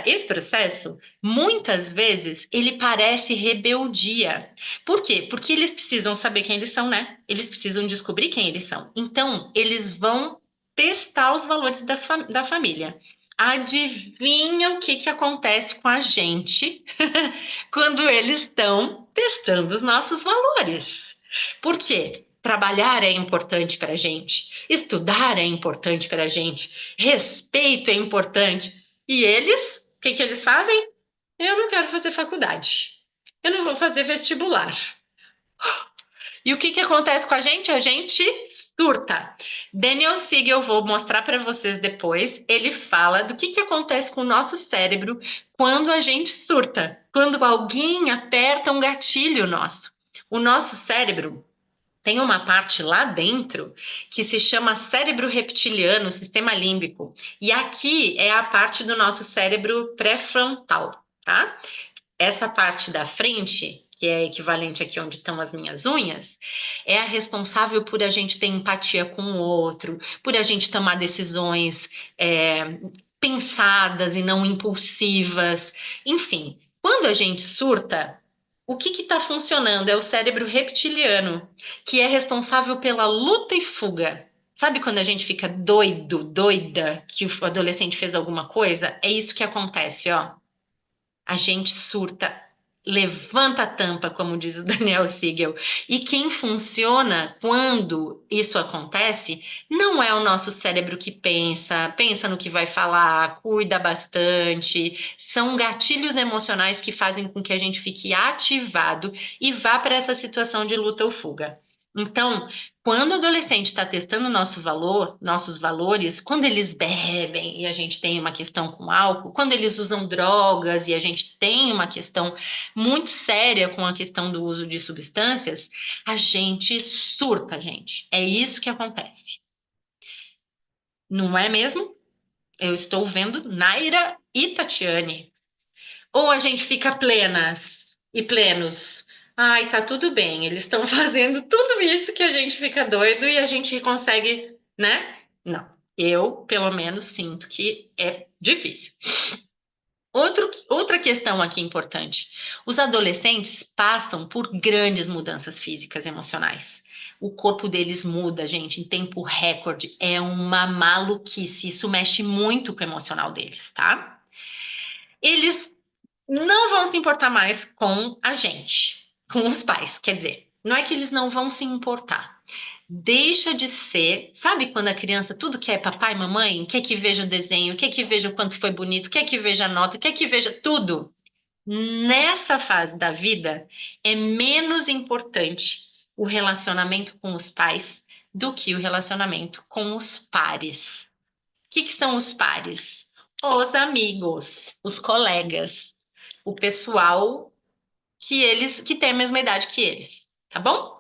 Esse processo, muitas vezes, ele parece rebeldia. Por quê? Porque eles precisam saber quem eles são, né? Eles precisam descobrir quem eles são. Então, eles vão testar os valores da família. Adivinha o que acontece com a gente quando eles estão testando os nossos valores? Por quê? Trabalhar é importante para a gente, estudar é importante para a gente, respeito é importante. E eles, o que eles fazem? Eu não quero fazer faculdade. Eu não vou fazer vestibular. E o que acontece com a gente? A gente surta. Daniel Siegel, eu vou mostrar para vocês depois. Ele fala do que acontece com o nosso cérebro quando a gente surta, quando alguém aperta um gatilho nosso. O nosso cérebro tem uma parte lá dentro que se chama cérebro reptiliano, sistema límbico. E aqui é a parte do nosso cérebro pré-frontal, tá? Essa parte da frente, que é equivalente aqui onde estão as minhas unhas, é a responsável por a gente ter empatia com o outro, por a gente tomar decisões pensadas e não impulsivas. Enfim, quando a gente surta, o que está funcionando é o cérebro reptiliano, que é responsável pela luta e fuga. Sabe quando a gente fica doido, doida, que o adolescente fez alguma coisa? É isso que acontece, ó. A gente surta, levanta a tampa, como diz o Daniel Siegel. E quem funciona quando isso acontece não é o nosso cérebro que pensa no que vai falar, cuida bastante. São gatilhos emocionais que fazem com que a gente fique ativado e vá para essa situação de luta ou fuga. Então, quando o adolescente está testando nosso valor, nossos valores, quando eles bebem e a gente tem uma questão com álcool, quando eles usam drogas e a gente tem uma questão muito séria com a questão do uso de substâncias, a gente surta, gente. É isso que acontece. Não é mesmo? Eu estou vendo Naira e Tatiane. Ou a gente fica plenas e plenos. Ai, tá tudo bem. Eles estão fazendo tudo isso que a gente fica doido e a gente consegue, né? Não. Eu, pelo menos, sinto que é difícil. Outra questão aqui importante: os adolescentes passam por grandes mudanças físicas e emocionais. O corpo deles muda, gente, em tempo recorde. É uma maluquice. Isso mexe muito com o emocional deles, tá? Eles não vão se importar mais com a gente, com os pais. Quer dizer, não é que eles não vão se importar. Deixa de ser, sabe quando a criança tudo quer papai e mamãe, quer que veja o desenho, quer que veja o quanto foi bonito, quer que veja a nota, quer que veja tudo. Nessa fase da vida, é menos importante o relacionamento com os pais do que o relacionamento com os pares. Que são os pares? Os amigos, os colegas, o pessoal que tem a mesma idade que eles, tá bom?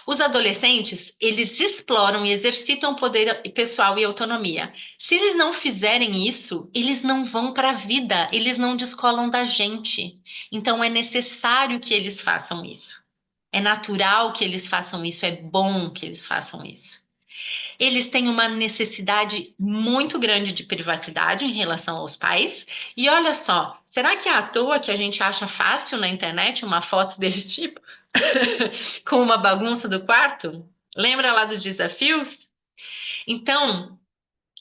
Os adolescentes, eles exploram e exercitam o poder pessoal e autonomia. Se eles não fizerem isso, eles não vão para a vida, eles não descolam da gente. Então é necessário que eles façam isso. É natural que eles façam isso, é bom que eles façam isso. Eles têm uma necessidade muito grande de privacidade em relação aos pais. E olha só, será que é à toa que a gente acha fácil na internet uma foto desse tipo? Com uma bagunça do quarto? Lembra lá dos desafios? Então,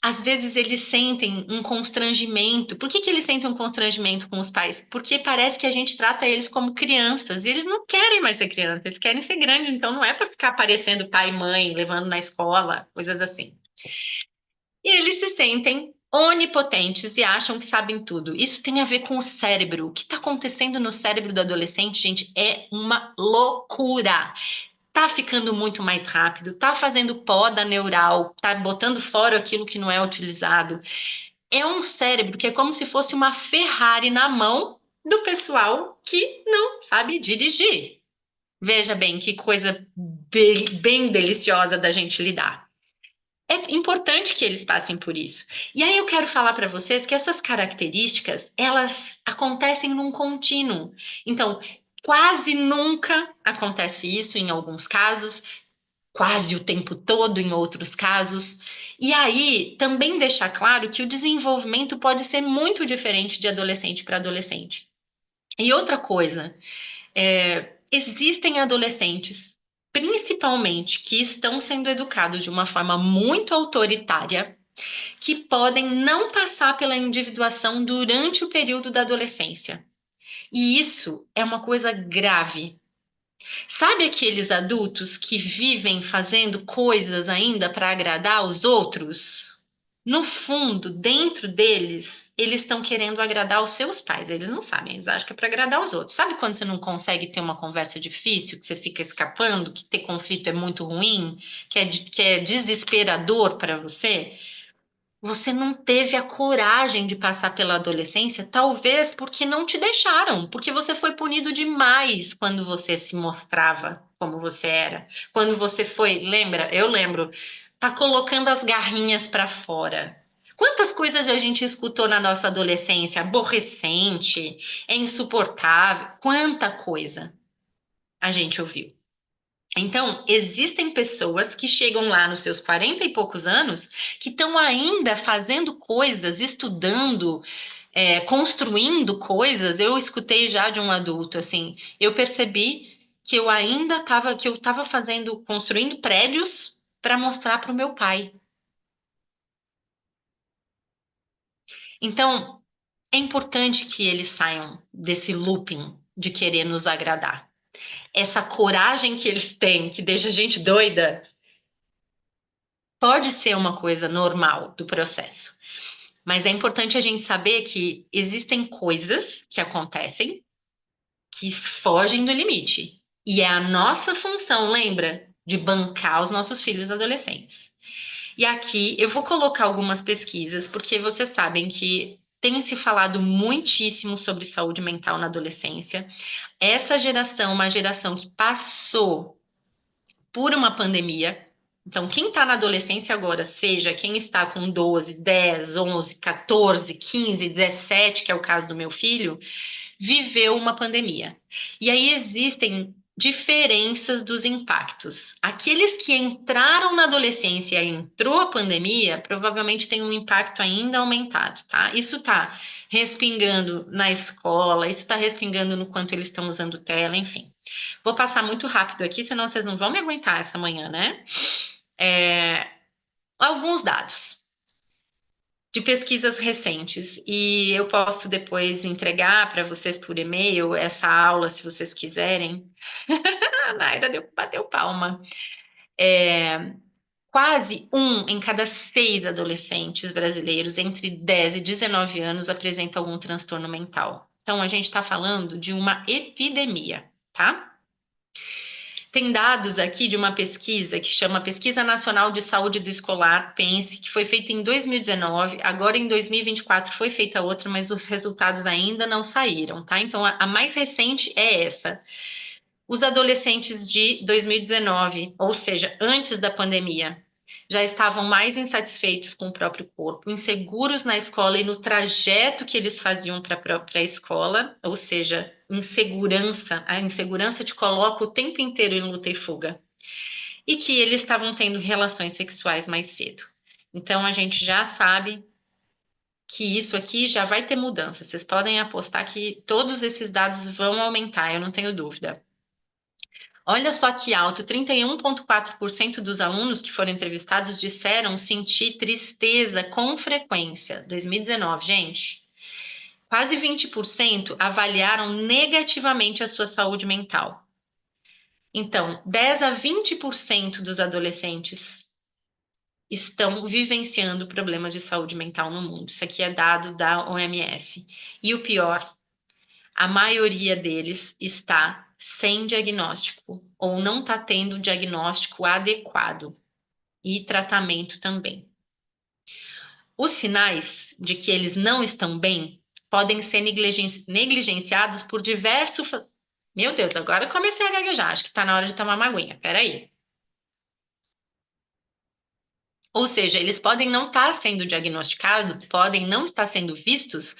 às vezes eles sentem um constrangimento. Por que que eles sentem um constrangimento com os pais? Porque parece que a gente trata eles como crianças e eles não querem mais ser crianças, eles querem ser grandes. Então, não é para ficar aparecendo pai e mãe, levando na escola, coisas assim. E eles se sentem onipotentes e acham que sabem tudo. Isso tem a ver com o cérebro. O que está acontecendo no cérebro do adolescente, gente, é uma loucura. Tá ficando muito mais rápido, tá fazendo poda neural, tá botando fora aquilo que não é utilizado. É um cérebro que é como se fosse uma Ferrari na mão do pessoal que não sabe dirigir. Veja bem que coisa bem deliciosa da gente lidar. É importante que eles passem por isso. E aí eu quero falar para vocês que essas características, elas acontecem num contínuo. Então, quase nunca acontece isso em alguns casos, quase o tempo todo em outros casos. E aí também deixar claro que o desenvolvimento pode ser muito diferente de adolescente para adolescente. E outra coisa, existem adolescentes, principalmente, que estão sendo educados de uma forma muito autoritária, que podem não passar pela individuação durante o período da adolescência. E isso é uma coisa grave. Sabe aqueles adultos que vivem fazendo coisas ainda para agradar os outros? No fundo, dentro deles, eles estão querendo agradar os seus pais. Eles não sabem, eles acham que é para agradar os outros. Sabe quando você não consegue ter uma conversa difícil, que você fica escapando, que ter conflito é muito ruim, que é desesperador para você? Você não teve a coragem de passar pela adolescência, talvez porque não te deixaram, porque você foi punido demais quando você se mostrava como você era. Quando você foi, lembra? Eu lembro, tá colocando as garrinhas para fora. Quantas coisas a gente escutou na nossa adolescência? Aborrecente, é insuportável, quanta coisa a gente ouviu. Então, existem pessoas que chegam lá nos seus 40 e poucos anos que estão ainda fazendo coisas, estudando, construindo coisas. Eu escutei já de um adulto, assim, eu percebi que que eu estava fazendo, construindo prédios para mostrar para o meu pai. Então, é importante que eles saiam desse looping de querer nos agradar. Essa coragem que eles têm, que deixa a gente doida, pode ser uma coisa normal do processo, mas é importante a gente saber que existem coisas que acontecem que fogem do limite. E é a nossa função, lembra? De bancar os nossos filhos adolescentes. E aqui eu vou colocar algumas pesquisas, porque vocês sabem que tem se falado muitíssimo sobre saúde mental na adolescência. Essa geração, uma geração que passou por uma pandemia. Então, quem está na adolescência agora, seja quem está com 12, 10, 11, 14, 15, 17, que é o caso do meu filho, viveu uma pandemia. E aí existem diferenças dos impactos. Aqueles que entraram na adolescência e entrou a pandemia, provavelmente tem um impacto ainda aumentado, tá? Isso tá respingando na escola, isso tá respingando no quanto eles estão usando tela, enfim. Vou passar muito rápido aqui, senão vocês não vão me aguentar essa manhã, né? É, alguns dados de pesquisas recentes e eu posso depois entregar para vocês por e-mail essa aula, se vocês quiserem. A Naira bateu palma. Quase um em cada 6 adolescentes brasileiros entre 10 e 19 anos apresenta algum transtorno mental. Então, a gente está falando de uma epidemia, tá? Tem dados aqui de uma pesquisa que chama Pesquisa Nacional de Saúde do Escolar, pense, que foi feita em 2019, agora em 2024 foi feita outra, mas os resultados ainda não saíram, tá? Então a mais recente é essa. Os adolescentes de 2019, ou seja, antes da pandemia, já estavam mais insatisfeitos com o próprio corpo, inseguros na escola e no trajeto que eles faziam para a escola, ou seja, insegurança, a insegurança te coloca o tempo inteiro em luta e fuga, e que eles estavam tendo relações sexuais mais cedo. Então a gente já sabe que isso aqui já vai ter mudança. Vocês podem apostar que todos esses dados vão aumentar, eu não tenho dúvida. Olha só que alto, 31,4% dos alunos que foram entrevistados disseram sentir tristeza com frequência. 2019, gente. Quase 20% avaliaram negativamente a sua saúde mental. Então, 10 a 20% dos adolescentes estão vivenciando problemas de saúde mental no mundo. Isso aqui é dado da OMS. E o pior, a maioria deles está sem diagnóstico ou não está tendo diagnóstico adequado e tratamento também. Os sinais de que eles não estão bem podem ser negligenciados por diversos. Meu Deus, agora eu comecei a gaguejar. Acho que está na hora de tomar uma aguinha. Peraí. Ou seja, eles podem não estar sendo diagnosticados, podem não estar sendo vistos.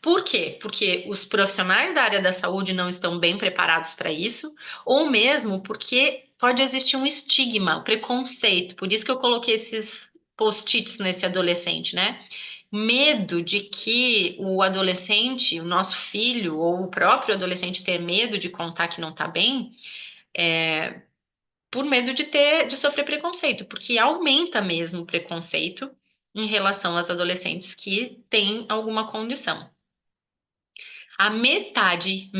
Por quê? Porque os profissionais da área da saúde não estão bem preparados para isso, ou mesmo porque pode existir um estigma, um preconceito. Por isso que eu coloquei esses post-its nesse adolescente, né? Medo de que o adolescente, o nosso filho, ou o próprio adolescente ter medo de contar que não está bem, por medo de sofrer preconceito, porque aumenta mesmo o preconceito em relação aos adolescentes que têm alguma condição. A metade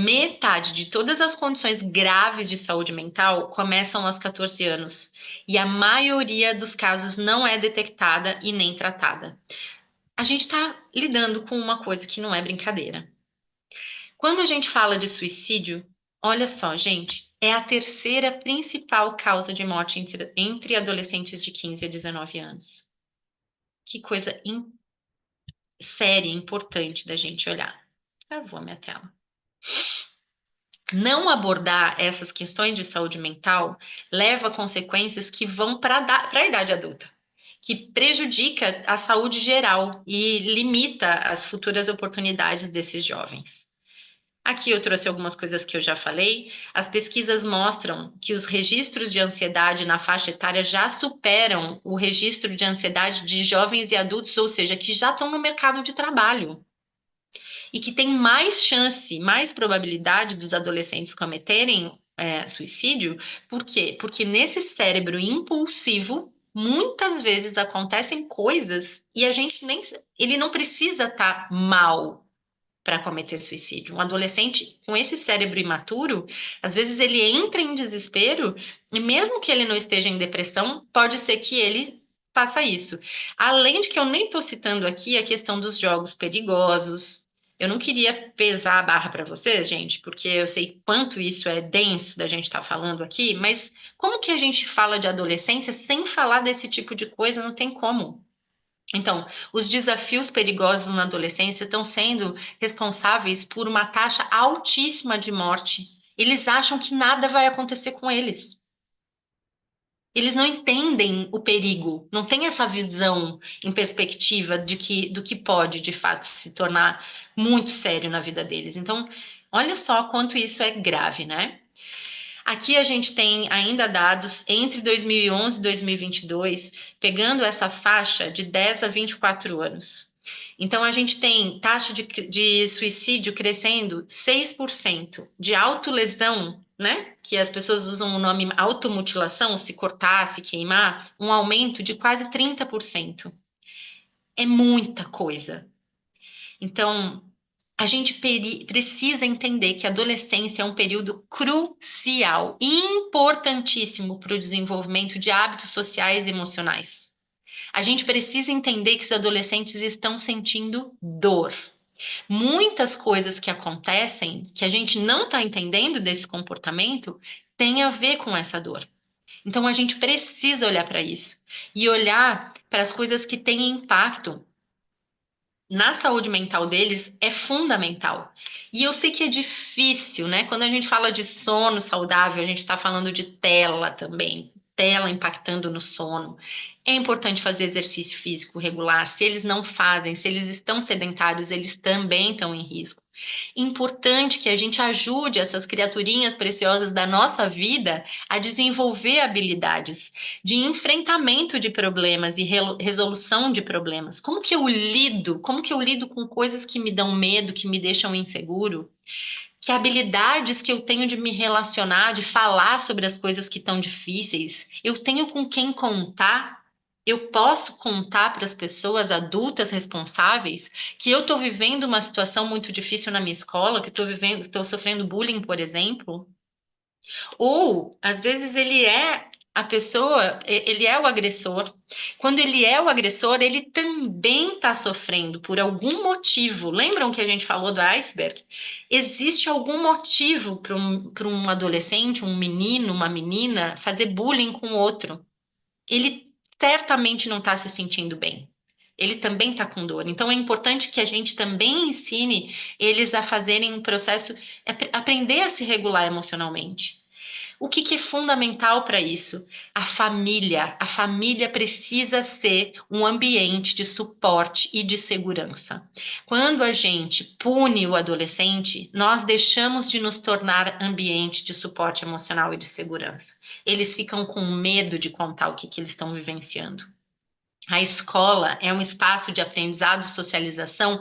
de todas as condições graves de saúde mental começam aos 14 anos, e a maioria dos casos não é detectada e nem tratada. A gente está lidando com uma coisa que não é brincadeira. Quando a gente fala de suicídio, olha só, gente, é a terceira principal causa de morte entre adolescentes de 15 a 19 anos. Que coisa séria, importante da gente olhar. Travou a minha tela. Não abordar essas questões de saúde mental leva a consequências que vão para a idade adulta, que prejudica a saúde geral e limita as futuras oportunidades desses jovens. Aqui eu trouxe algumas coisas que eu já falei. As pesquisas mostram que os registros de ansiedade na faixa etária já superam o registro de ansiedade de jovens e adultos, ou seja, que já estão no mercado de trabalho e que tem mais chance, mais probabilidade dos adolescentes cometerem suicídio. Por quê? Porque nesse cérebro impulsivo, muitas vezes acontecem coisas e a gente nem. Ele não precisa estar mal para cometer suicídio. Um adolescente com esse cérebro imaturo, às vezes ele entra em desespero e mesmo que ele não esteja em depressão, pode ser que ele faça isso. Além de que eu nem estou citando aqui a questão dos jogos perigosos, Eu não queria pesar a barra para vocês, gente, porque eu sei quanto isso é denso da gente estar falando aqui, mas como que a gente fala de adolescência sem falar desse tipo de coisa? Não tem como. Então, os desafios perigosos na adolescência estão sendo responsáveis por uma taxa altíssima de morte. Eles acham que nada vai acontecer com eles. Eles não entendem o perigo, não tem essa visão em perspectiva do que pode, de fato, se tornar muito sério na vida deles. Então, olha só quanto isso é grave, né? Aqui a gente tem ainda dados entre 2011 e 2022, pegando essa faixa de 10 a 24 anos. Então, a gente tem taxa de suicídio crescendo 6%, de autolesão, né? Que as pessoas usam o nome automutilação, se cortar, se queimar, um aumento de quase 30%. É muita coisa. Então, a gente precisa entender que a adolescência é um período crucial, importantíssimo para o desenvolvimento de hábitos sociais e emocionais. A gente precisa entender que os adolescentes estão sentindo dor. Muitas coisas que acontecem que a gente não está entendendo desse comportamento tem a ver com essa dor. Então a gente precisa olhar para isso e olhar para as coisas que têm impacto na saúde mental deles é fundamental. E eu sei que é difícil, né? Quando a gente fala de sono saudável, a gente está falando de tela também, tela impactando no sono. É importante fazer exercício físico regular. Se eles não fazem, se eles estão sedentários, eles também estão em risco. Importante que a gente ajude essas criaturinhas preciosas da nossa vida a desenvolver habilidades de enfrentamento de problemas e resolução de problemas. Como que eu lido? Como que eu lido com coisas que me dão medo, que me deixam inseguro? Que habilidades que eu tenho de me relacionar, de falar sobre as coisas que estão difíceis? Eu tenho com quem contar? Eu posso contar para as pessoas adultas responsáveis que eu estou vivendo uma situação muito difícil na minha escola, que estou sofrendo bullying, por exemplo? Ou, às vezes, ele é a pessoa, ele é o agressor. Quando ele é o agressor, ele também está sofrendo por algum motivo. Lembram que a gente falou do iceberg? Existe algum motivo para um adolescente, um menino, uma menina, fazer bullying com o outro. Ele certamente não está se sentindo bem. Ele também está com dor. Então é importante que a gente também ensine eles a fazerem um processo, aprender a se regular emocionalmente. O que que é fundamental para isso? A família. A família precisa ser um ambiente de suporte e de segurança. Quando a gente pune o adolescente, nós deixamos de nos tornar ambiente de suporte emocional e de segurança. Eles ficam com medo de contar o que eles estão vivenciando. A escola é um espaço de aprendizado e socialização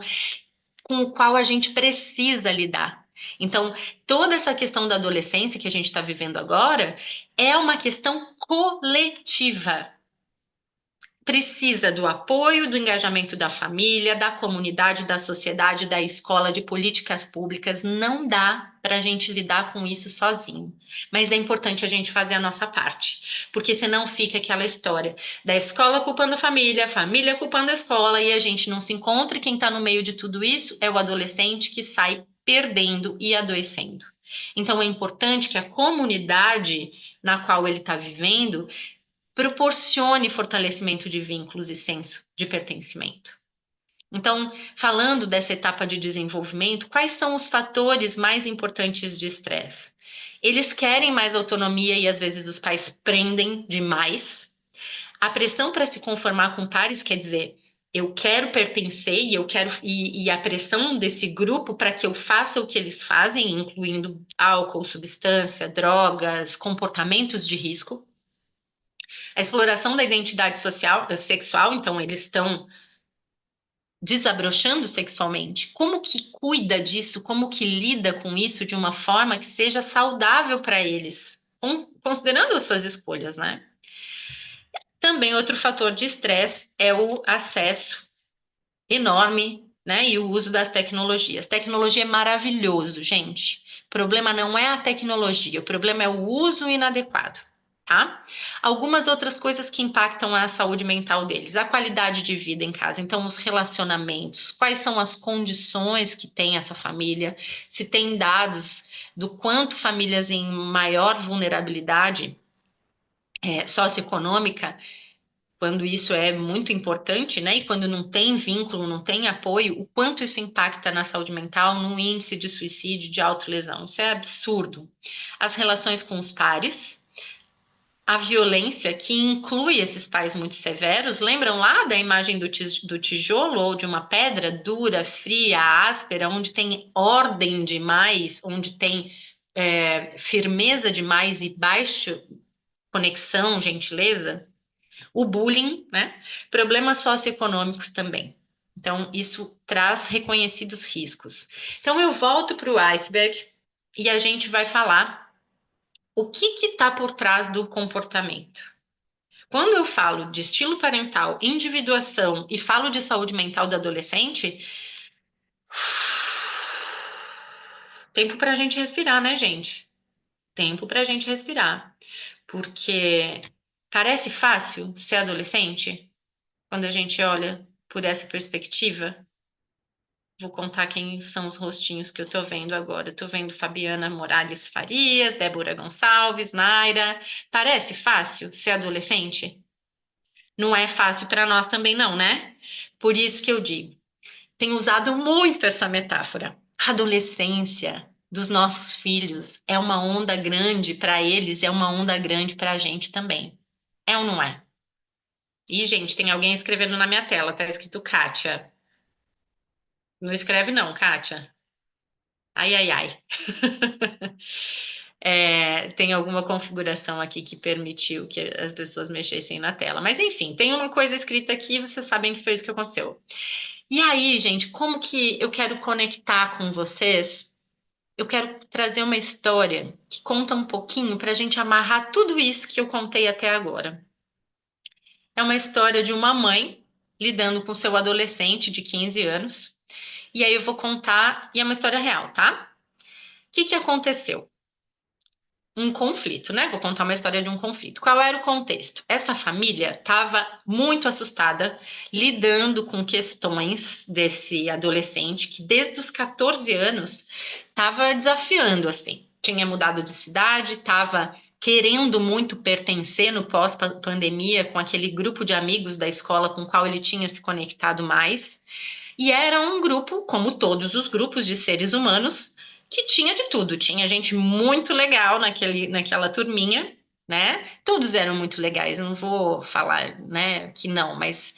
com o qual a gente precisa lidar. Então, toda essa questão da adolescência que a gente está vivendo agora é uma questão coletiva. Precisa do apoio, do engajamento da família, da comunidade, da sociedade, da escola, de políticas públicas. Não dá para a gente lidar com isso sozinho. Mas é importante a gente fazer a nossa parte, porque senão fica aquela história da escola culpando a família culpando a escola, e a gente não se encontra, e quem está no meio de tudo isso é o adolescente que sai perdendo e adoecendo. Então é importante que a comunidade na qual ele está vivendo proporcione fortalecimento de vínculos e senso de pertencimento. Então, falando dessa etapa de desenvolvimento, quais são os fatores mais importantes de estresse? Eles querem mais autonomia e às vezes os pais prendem demais. A pressão para se conformar com pares quer dizer eu quero pertencer e eu quero e a pressão desse grupo para que eu faça o que eles fazem, incluindo álcool, substância, drogas, comportamentos de risco. A exploração da identidade social, sexual, então eles estão desabrochando sexualmente. Como que cuida disso? Como que lida com isso de uma forma que seja saudável para eles? Considerando as suas escolhas, né? Também outro fator de estresse é o acesso enorme, né? E o uso das tecnologias. Tecnologia é maravilhoso, gente. O problema não é a tecnologia, o problema é o uso inadequado. tá? Algumas outras coisas que impactam a saúde mental deles, a qualidade de vida em casa, então os relacionamentos, quais são as condições que tem essa família, se tem dados do quanto famílias em maior vulnerabilidade socioeconômica, quando isso é muito importante, né? E quando não tem vínculo, não tem apoio, o quanto isso impacta na saúde mental, no índice de suicídio, de autolesão. Isso é absurdo. As relações com os pares, a violência que inclui esses pais muito severos. Lembram lá da imagem do tijolo ou de uma pedra dura, fria, áspera, onde tem ordem demais, onde tem firmeza demais e baixa conexão, gentileza? O bullying, né? Problemas socioeconômicos também. Então, isso traz reconhecidos riscos. Então, eu volto para o iceberg e a gente vai falar o que está por trás do comportamento. Quando eu falo de estilo parental, individuação e falo de saúde mental do adolescente, tempo para a gente respirar, né, gente? Tempo para a gente respirar. Porque parece fácil ser adolescente quando a gente olha por essa perspectiva. Vou contar quem são os rostinhos que eu tô vendo agora. Eu tô vendo Fabiana Morales Farias, Débora Gonçalves, Naira. Parece fácil ser adolescente? Não é fácil para nós também, não, né? Por isso que eu digo, tenho usado muito essa metáfora. A adolescência dos nossos filhos é uma onda grande para eles, é uma onda grande para a gente também. É ou não é? E, gente, tem alguém escrevendo na minha tela, tá escrito Kátia. Não escreve não, Kátia. Ai, ai, ai. Tem alguma configuração aqui que permitiu que as pessoas mexessem na tela. Mas enfim, tem uma coisa escrita aqui, vocês sabem que foi isso que aconteceu. E aí, gente, como que eu quero conectar com vocês? Eu quero trazer uma história que conta um pouquinho para a gente amarrar tudo isso que eu contei até agora. É uma história de uma mãe lidando com seu adolescente de 15 anos. E aí eu vou contar, e é uma história real, tá? O que que aconteceu? Um conflito, né? Vou contar uma história de um conflito. Qual era o contexto? Essa família estava muito assustada, lidando com questões desse adolescente que desde os 14 anos estava desafiando assim. Tinha mudado de cidade, estava querendo muito pertencer no pós-pandemia com aquele grupo de amigos da escola com o qual ele tinha se conectado mais. E era um grupo, como todos os grupos de seres humanos, que tinha de tudo. Tinha gente muito legal naquela turminha, né? Todos eram muito legais, não vou falar, né, que não, mas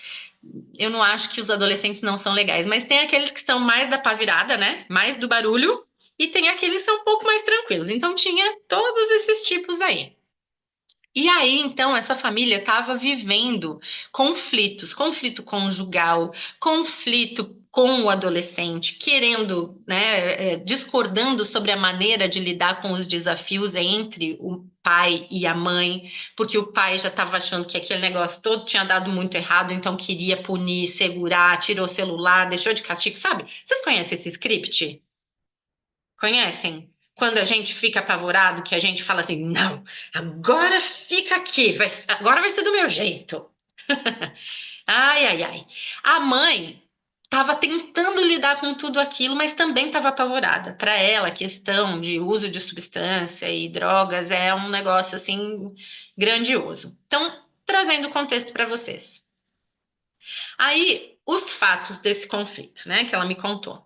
eu não acho que os adolescentes não são legais. Mas tem aqueles que estão mais da pá virada, né? Mais do barulho, e tem aqueles que são um pouco mais tranquilos. Então tinha todos esses tipos aí. E aí, então, essa família estava vivendo conflitos, conflito conjugal, conflito com o adolescente, querendo, né, discordando sobre a maneira de lidar com os desafios entre o pai e a mãe, porque o pai já estava achando que aquele negócio todo tinha dado muito errado, então queria punir, segurar, tirou o celular, deixou de castigo, sabe? Vocês conhecem esse script? Conhecem? Quando a gente fica apavorado, que a gente fala assim, não, agora fica aqui, agora vai ser do meu jeito. Ai, ai, ai. A mãe estava tentando lidar com tudo aquilo, mas também estava apavorada. Para ela, a questão de uso de substância e drogas é um negócio assim grandioso. Então, trazendo o contexto para vocês. Aí, os fatos desse conflito, né, que ela me contou.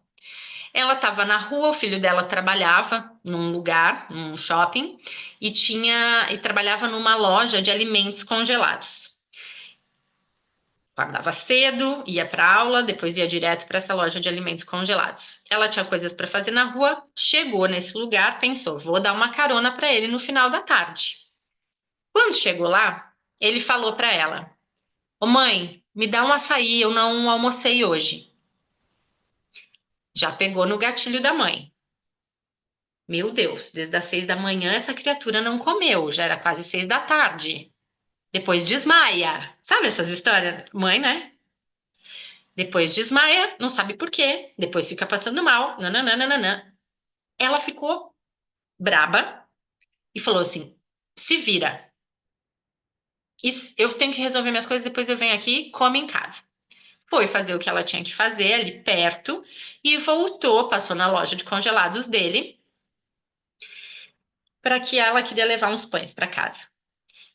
Ela estava na rua, o filho dela trabalhava num lugar, num shopping, e trabalhava numa loja de alimentos congelados. Acordava cedo, ia para aula, depois ia direto para essa loja de alimentos congelados. Ela tinha coisas para fazer na rua, chegou nesse lugar, pensou, vou dar uma carona para ele no final da tarde. Quando chegou lá, ele falou para ela: "Ô mãe, me dá um açaí, eu não almocei hoje." Já pegou no gatilho da mãe. Meu Deus, desde as 6 da manhã essa criatura não comeu, já era quase 6 da tarde. Depois desmaia. Sabe essas histórias? Mãe, né? Depois desmaia, não sabe por quê. Depois fica passando mal. Nananana. Ela ficou braba e falou assim: se vira. Eu tenho que resolver minhas coisas, depois eu venho aqui, come em casa. Foi fazer o que ela tinha que fazer ali perto e voltou, passou na loja de congelados dele, para que ela queria levar uns pães para casa.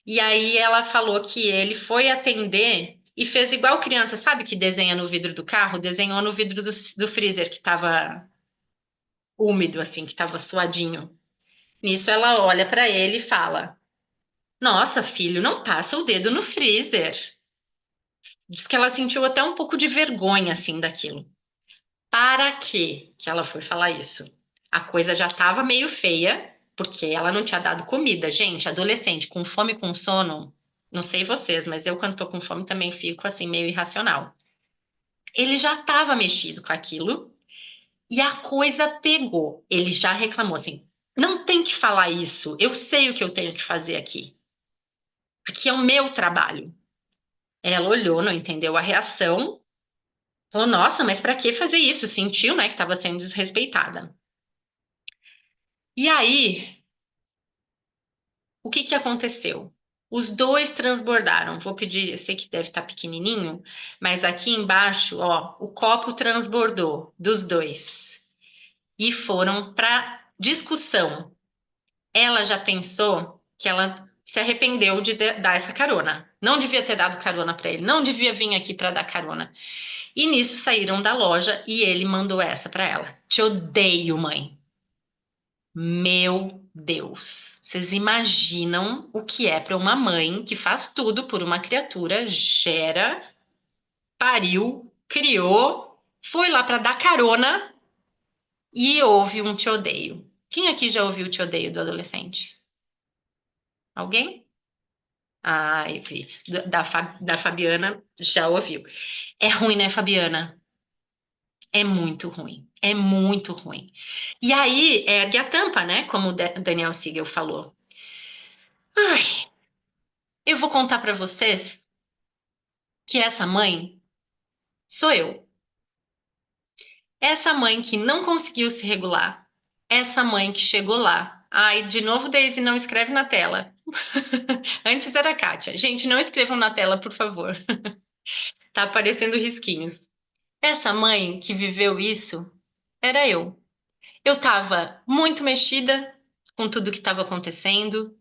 E aí ela falou que ele foi atender e fez igual criança, sabe que desenha no vidro do carro? Desenhou no vidro do freezer que estava úmido, assim, que estava suadinho. Nisso ela olha para ele e fala: Nossa, filho, não passa o dedo no freezer. Diz que ela sentiu até um pouco de vergonha, assim, daquilo. Para quê que ela foi falar isso? A coisa já estava meio feia, porque ela não tinha dado comida. Gente, adolescente com fome e com sono, não sei vocês, mas eu quando tô com fome também fico assim meio irracional. Ele já estava mexido com aquilo e a coisa pegou. Ele já reclamou assim: "Não tem que falar isso. Eu sei o que eu tenho que fazer aqui. Aqui é o meu trabalho." Ela olhou, não entendeu a reação. Falou: "Nossa, mas para que fazer isso?" Sentiu, né, que estava sendo desrespeitada. E aí, o que que aconteceu? Os dois transbordaram. Vou pedir, eu sei que deve estar pequenininho, mas aqui embaixo, ó, o copo transbordou dos dois e foram para discussão. Ela já pensou que ela se arrependeu de dar essa carona. Não devia ter dado carona para ele, não devia vir aqui para dar carona. E nisso saíram da loja e ele mandou essa para ela: Te odeio, mãe. Meu Deus, vocês imaginam o que é para uma mãe que faz tudo por uma criatura, gera, pariu, criou, foi lá para dar carona e ouve um te odeio. Quem aqui já ouviu o te odeio do adolescente? Alguém? Ai, vi. Da Fabiana já ouviu. É ruim, né, Fabiana? É muito ruim. É muito ruim. E aí, ergue a tampa, né? Como o Daniel Siegel falou. Ai, eu vou contar para vocês que essa mãe sou eu. Essa mãe que não conseguiu se regular. Essa mãe que chegou lá. Ai, de novo, Daisy, não escreve na tela. Antes era a Kátia. Gente, não escrevam na tela, por favor. Tá aparecendo risquinhos. Essa mãe que viveu isso era eu. Eu tava muito mexida com tudo que estava acontecendo.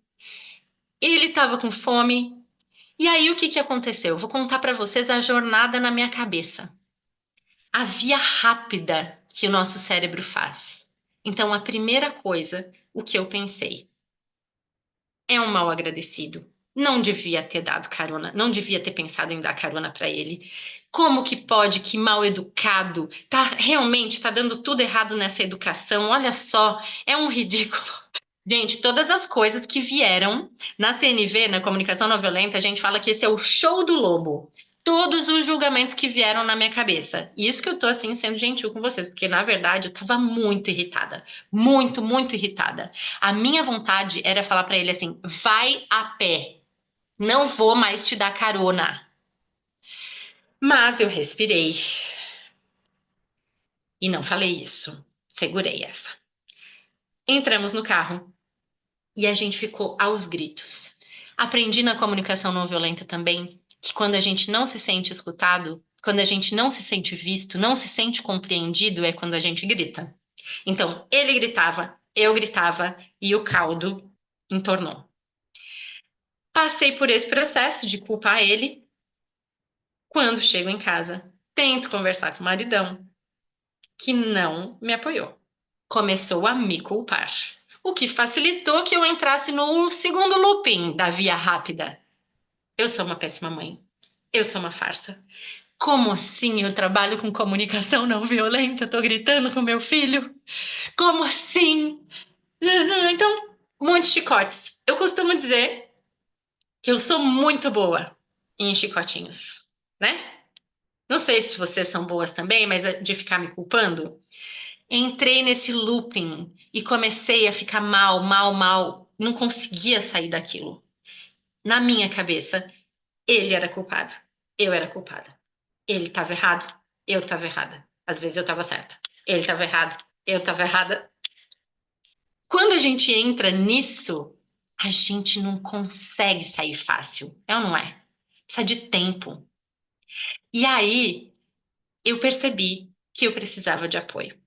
Ele tava com fome. E aí, o que que aconteceu? Vou contar para vocês a jornada na minha cabeça. A via rápida que o nosso cérebro faz. Então, a primeira coisa, o que eu pensei, é um mal agradecido. Não devia ter dado carona, não devia ter pensado em dar carona para ele. Como que pode, que mal educado, tá realmente tá dando tudo errado nessa educação. Olha só, é um ridículo. Gente, todas as coisas que vieram na CNV, na comunicação não violenta, a gente fala que esse é o show do lobo. Todos os julgamentos que vieram na minha cabeça. Isso que eu tô assim sendo gentil com vocês, porque na verdade eu tava muito irritada, muito, muito irritada. A minha vontade era falar pra ele assim: "Vai a pé. Não vou mais te dar carona." Mas eu respirei e não falei isso. Segurei essa. Entramos no carro. E a gente ficou aos gritos. Aprendi na comunicação não violenta também que quando a gente não se sente escutado, quando a gente não se sente visto, não se sente compreendido, é quando a gente grita. Então, ele gritava, eu gritava e o caldo entornou. Passei por esse processo de culpar ele. Quando chego em casa, tento conversar com o maridão, que não me apoiou. Começou a me culpar, o que facilitou que eu entrasse no segundo looping da via rápida. Eu sou uma péssima mãe. Eu sou uma farsa. Como assim eu trabalho com comunicação não violenta? Tô gritando com meu filho? Como assim? Então, muitos chicotes. Eu costumo dizer que eu sou muito boa em chicotinhos, né? Não sei se vocês são boas também, mas é de ficar me culpando. Entrei nesse looping e comecei a ficar mal, mal, mal. Não conseguia sair daquilo. Na minha cabeça, ele era culpado. Eu era culpada. Ele estava errado. Eu estava errada. Às vezes eu estava certa. Ele estava errado. Eu estava errada. Quando a gente entra nisso, a gente não consegue sair fácil, é ou não é? Precisa de tempo. E aí eu percebi que eu precisava de apoio.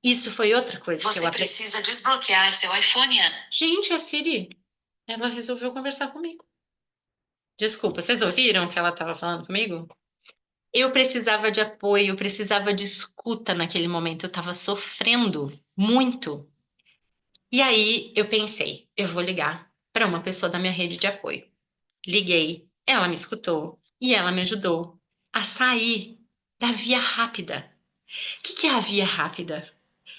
Isso foi outra coisa que eu Você aprendi. precisa desbloquear seu iPhone. Gente, a Siri, ela resolveu conversar comigo. Desculpa, vocês ouviram que ela estava falando comigo? Eu precisava de apoio, eu precisava de escuta naquele momento. Eu estava sofrendo muito. E aí eu pensei, eu vou ligar para uma pessoa da minha rede de apoio. Liguei, ela me escutou e ela me ajudou a sair da via rápida. O que é a via rápida?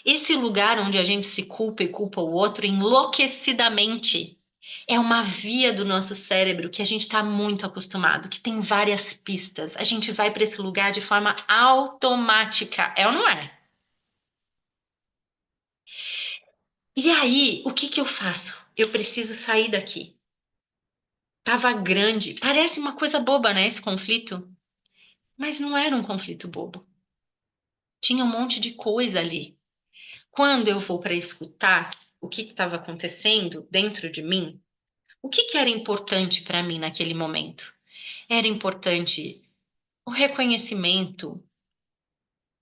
Esse lugar onde a gente se culpa e culpa o outro enlouquecidamente. É uma via do nosso cérebro que a gente está muito acostumado, que tem várias pistas. A gente vai para esse lugar de forma automática, é ou não é? E aí, o que que eu faço? Eu preciso sair daqui. Tava grande. Parece uma coisa boba, né, esse conflito? Mas não era um conflito bobo. Tinha um monte de coisa ali. Quando eu vou para escutar o que estava acontecendo dentro de mim, o que que era importante para mim naquele momento? Era importante o reconhecimento,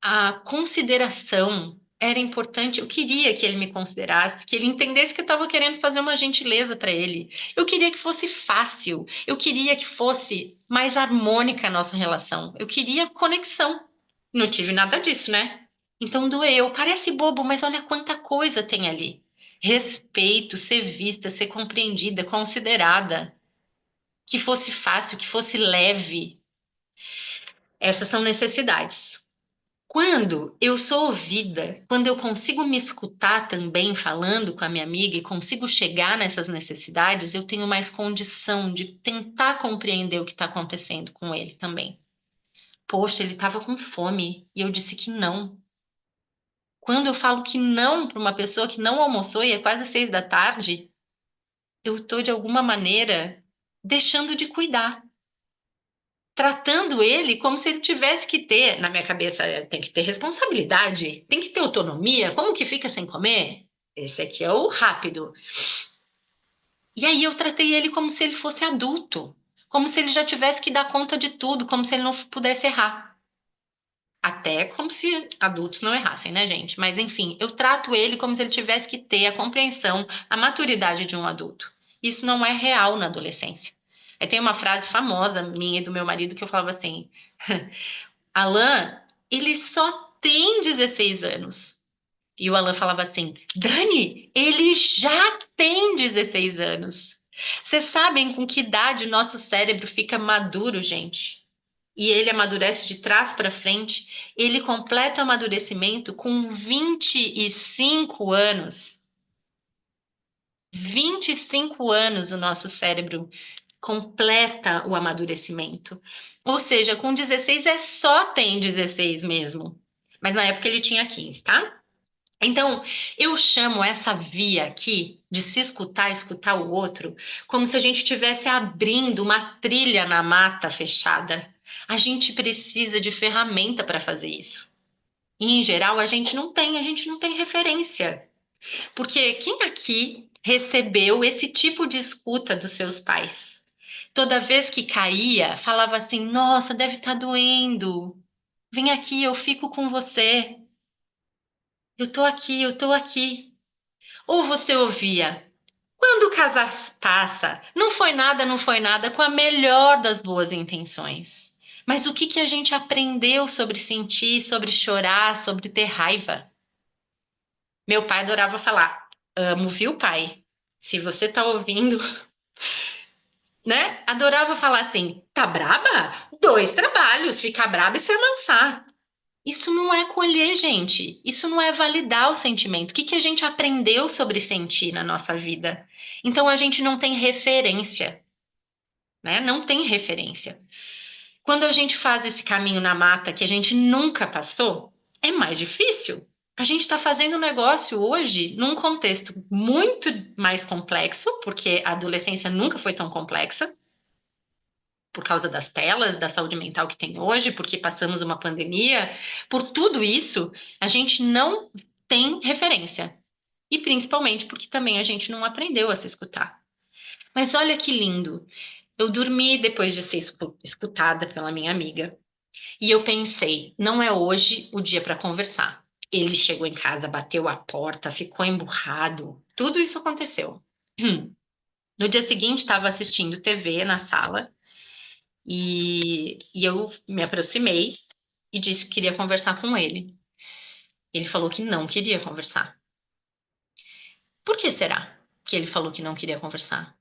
a consideração. Era importante, eu queria que ele me considerasse, que ele entendesse que eu estava querendo fazer uma gentileza para ele. Eu queria que fosse fácil, eu queria que fosse mais harmônica a nossa relação. Eu queria conexão. Não tive nada disso, né? Então doeu. Parece bobo, mas olha quanta coisa tem ali. Respeito, ser vista, ser compreendida, considerada. Que fosse fácil, que fosse leve. Essas são necessidades. Quando eu sou ouvida, quando eu consigo me escutar também falando com a minha amiga e consigo chegar nessas necessidades, eu tenho mais condição de tentar compreender o que está acontecendo com ele também. Poxa, ele estava com fome e eu disse que não. Quando eu falo que não para uma pessoa que não almoçou e é quase 6 da tarde, eu estou de alguma maneira deixando de cuidar. Tratando ele como se ele tivesse que ter, na minha cabeça, tem que ter responsabilidade, tem que ter autonomia. Como que fica sem comer? Esse aqui é o rápido. E aí eu tratei ele como se ele fosse adulto, como se ele já tivesse que dar conta de tudo, como se ele não pudesse errar. Até como se adultos não errassem, né, gente? Mas enfim, eu trato ele como se ele tivesse que ter a compreensão, a maturidade de um adulto. Isso não é real na adolescência. Aí tem uma frase famosa minha e do meu marido que eu falava assim: Alan, ele só tem 16 anos. E o Alan falava assim: Dani, ele já tem 16 anos. Vocês sabem com que idade o nosso cérebro fica maduro, gente? E ele amadurece de trás para frente. Ele completa o amadurecimento com 25 anos. 25 anos o nosso cérebro completa o amadurecimento. Ou seja, com 16 é só tem 16 mesmo. Mas na época ele tinha 15, tá? Então, eu chamo essa via aqui de se escutar, escutar o outro, como se a gente estivesse abrindo uma trilha na mata fechada. A gente precisa de ferramenta para fazer isso. E, em geral, a gente não tem referência. Porque quem aqui recebeu esse tipo de escuta dos seus pais? Toda vez que caía, falava assim: Nossa, deve estar doendo. Vem aqui, eu fico com você. Eu tô aqui, eu tô aqui. Ou você ouvia: Quando o casar passa, não foi nada, não foi nada, com a melhor das boas intenções. Mas o que que a gente aprendeu sobre sentir, sobre chorar, sobre ter raiva? Meu pai adorava falar: Amo, viu, pai? Se você tá ouvindo, né? Adorava falar assim: Tá braba? Dois trabalhos, ficar braba e se amansar. Isso não é colher, gente. Isso não é validar o sentimento. O que que a gente aprendeu sobre sentir na nossa vida? Então a gente não tem referência, né? Não tem referência. Quando a gente faz esse caminho na mata que a gente nunca passou, é mais difícil. A gente está fazendo um negócio hoje num contexto muito mais complexo, porque a adolescência nunca foi tão complexa, por causa das telas, da saúde mental que tem hoje, porque passamos uma pandemia, por tudo isso, a gente não tem referência. E principalmente porque também a gente não aprendeu a se escutar. Mas olha que lindo. Eu dormi depois de ser escutada pela minha amiga. E eu pensei, não é hoje o dia para conversar. Ele chegou em casa, bateu a porta, ficou emburrado. Tudo isso aconteceu. No dia seguinte, estava assistindo TV na sala e eu me aproximei e disse que queria conversar com ele. Ele falou que não queria conversar. Por que será que ele falou que não queria conversar?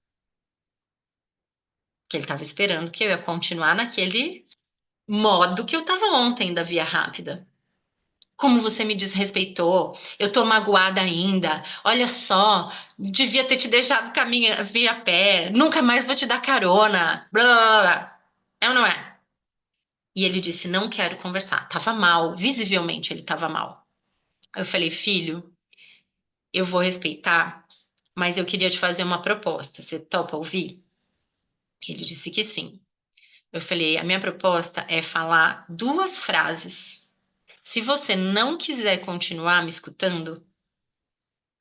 Que ele estava esperando que eu ia continuar naquele modo que eu estava ontem da via rápida. Como você me desrespeitou, eu tô magoada ainda. Olha só, devia ter te deixado caminhar via pé. Nunca mais vou te dar carona. Blá, blá, blá, blá. É ou não é? E ele disse: não quero conversar. Tava mal, visivelmente ele tava mal. Eu falei: filho, eu vou respeitar, mas eu queria te fazer uma proposta. Você topa ouvir? Ele disse que sim. Eu falei: a minha proposta é falar duas frases. Se você não quiser continuar me escutando,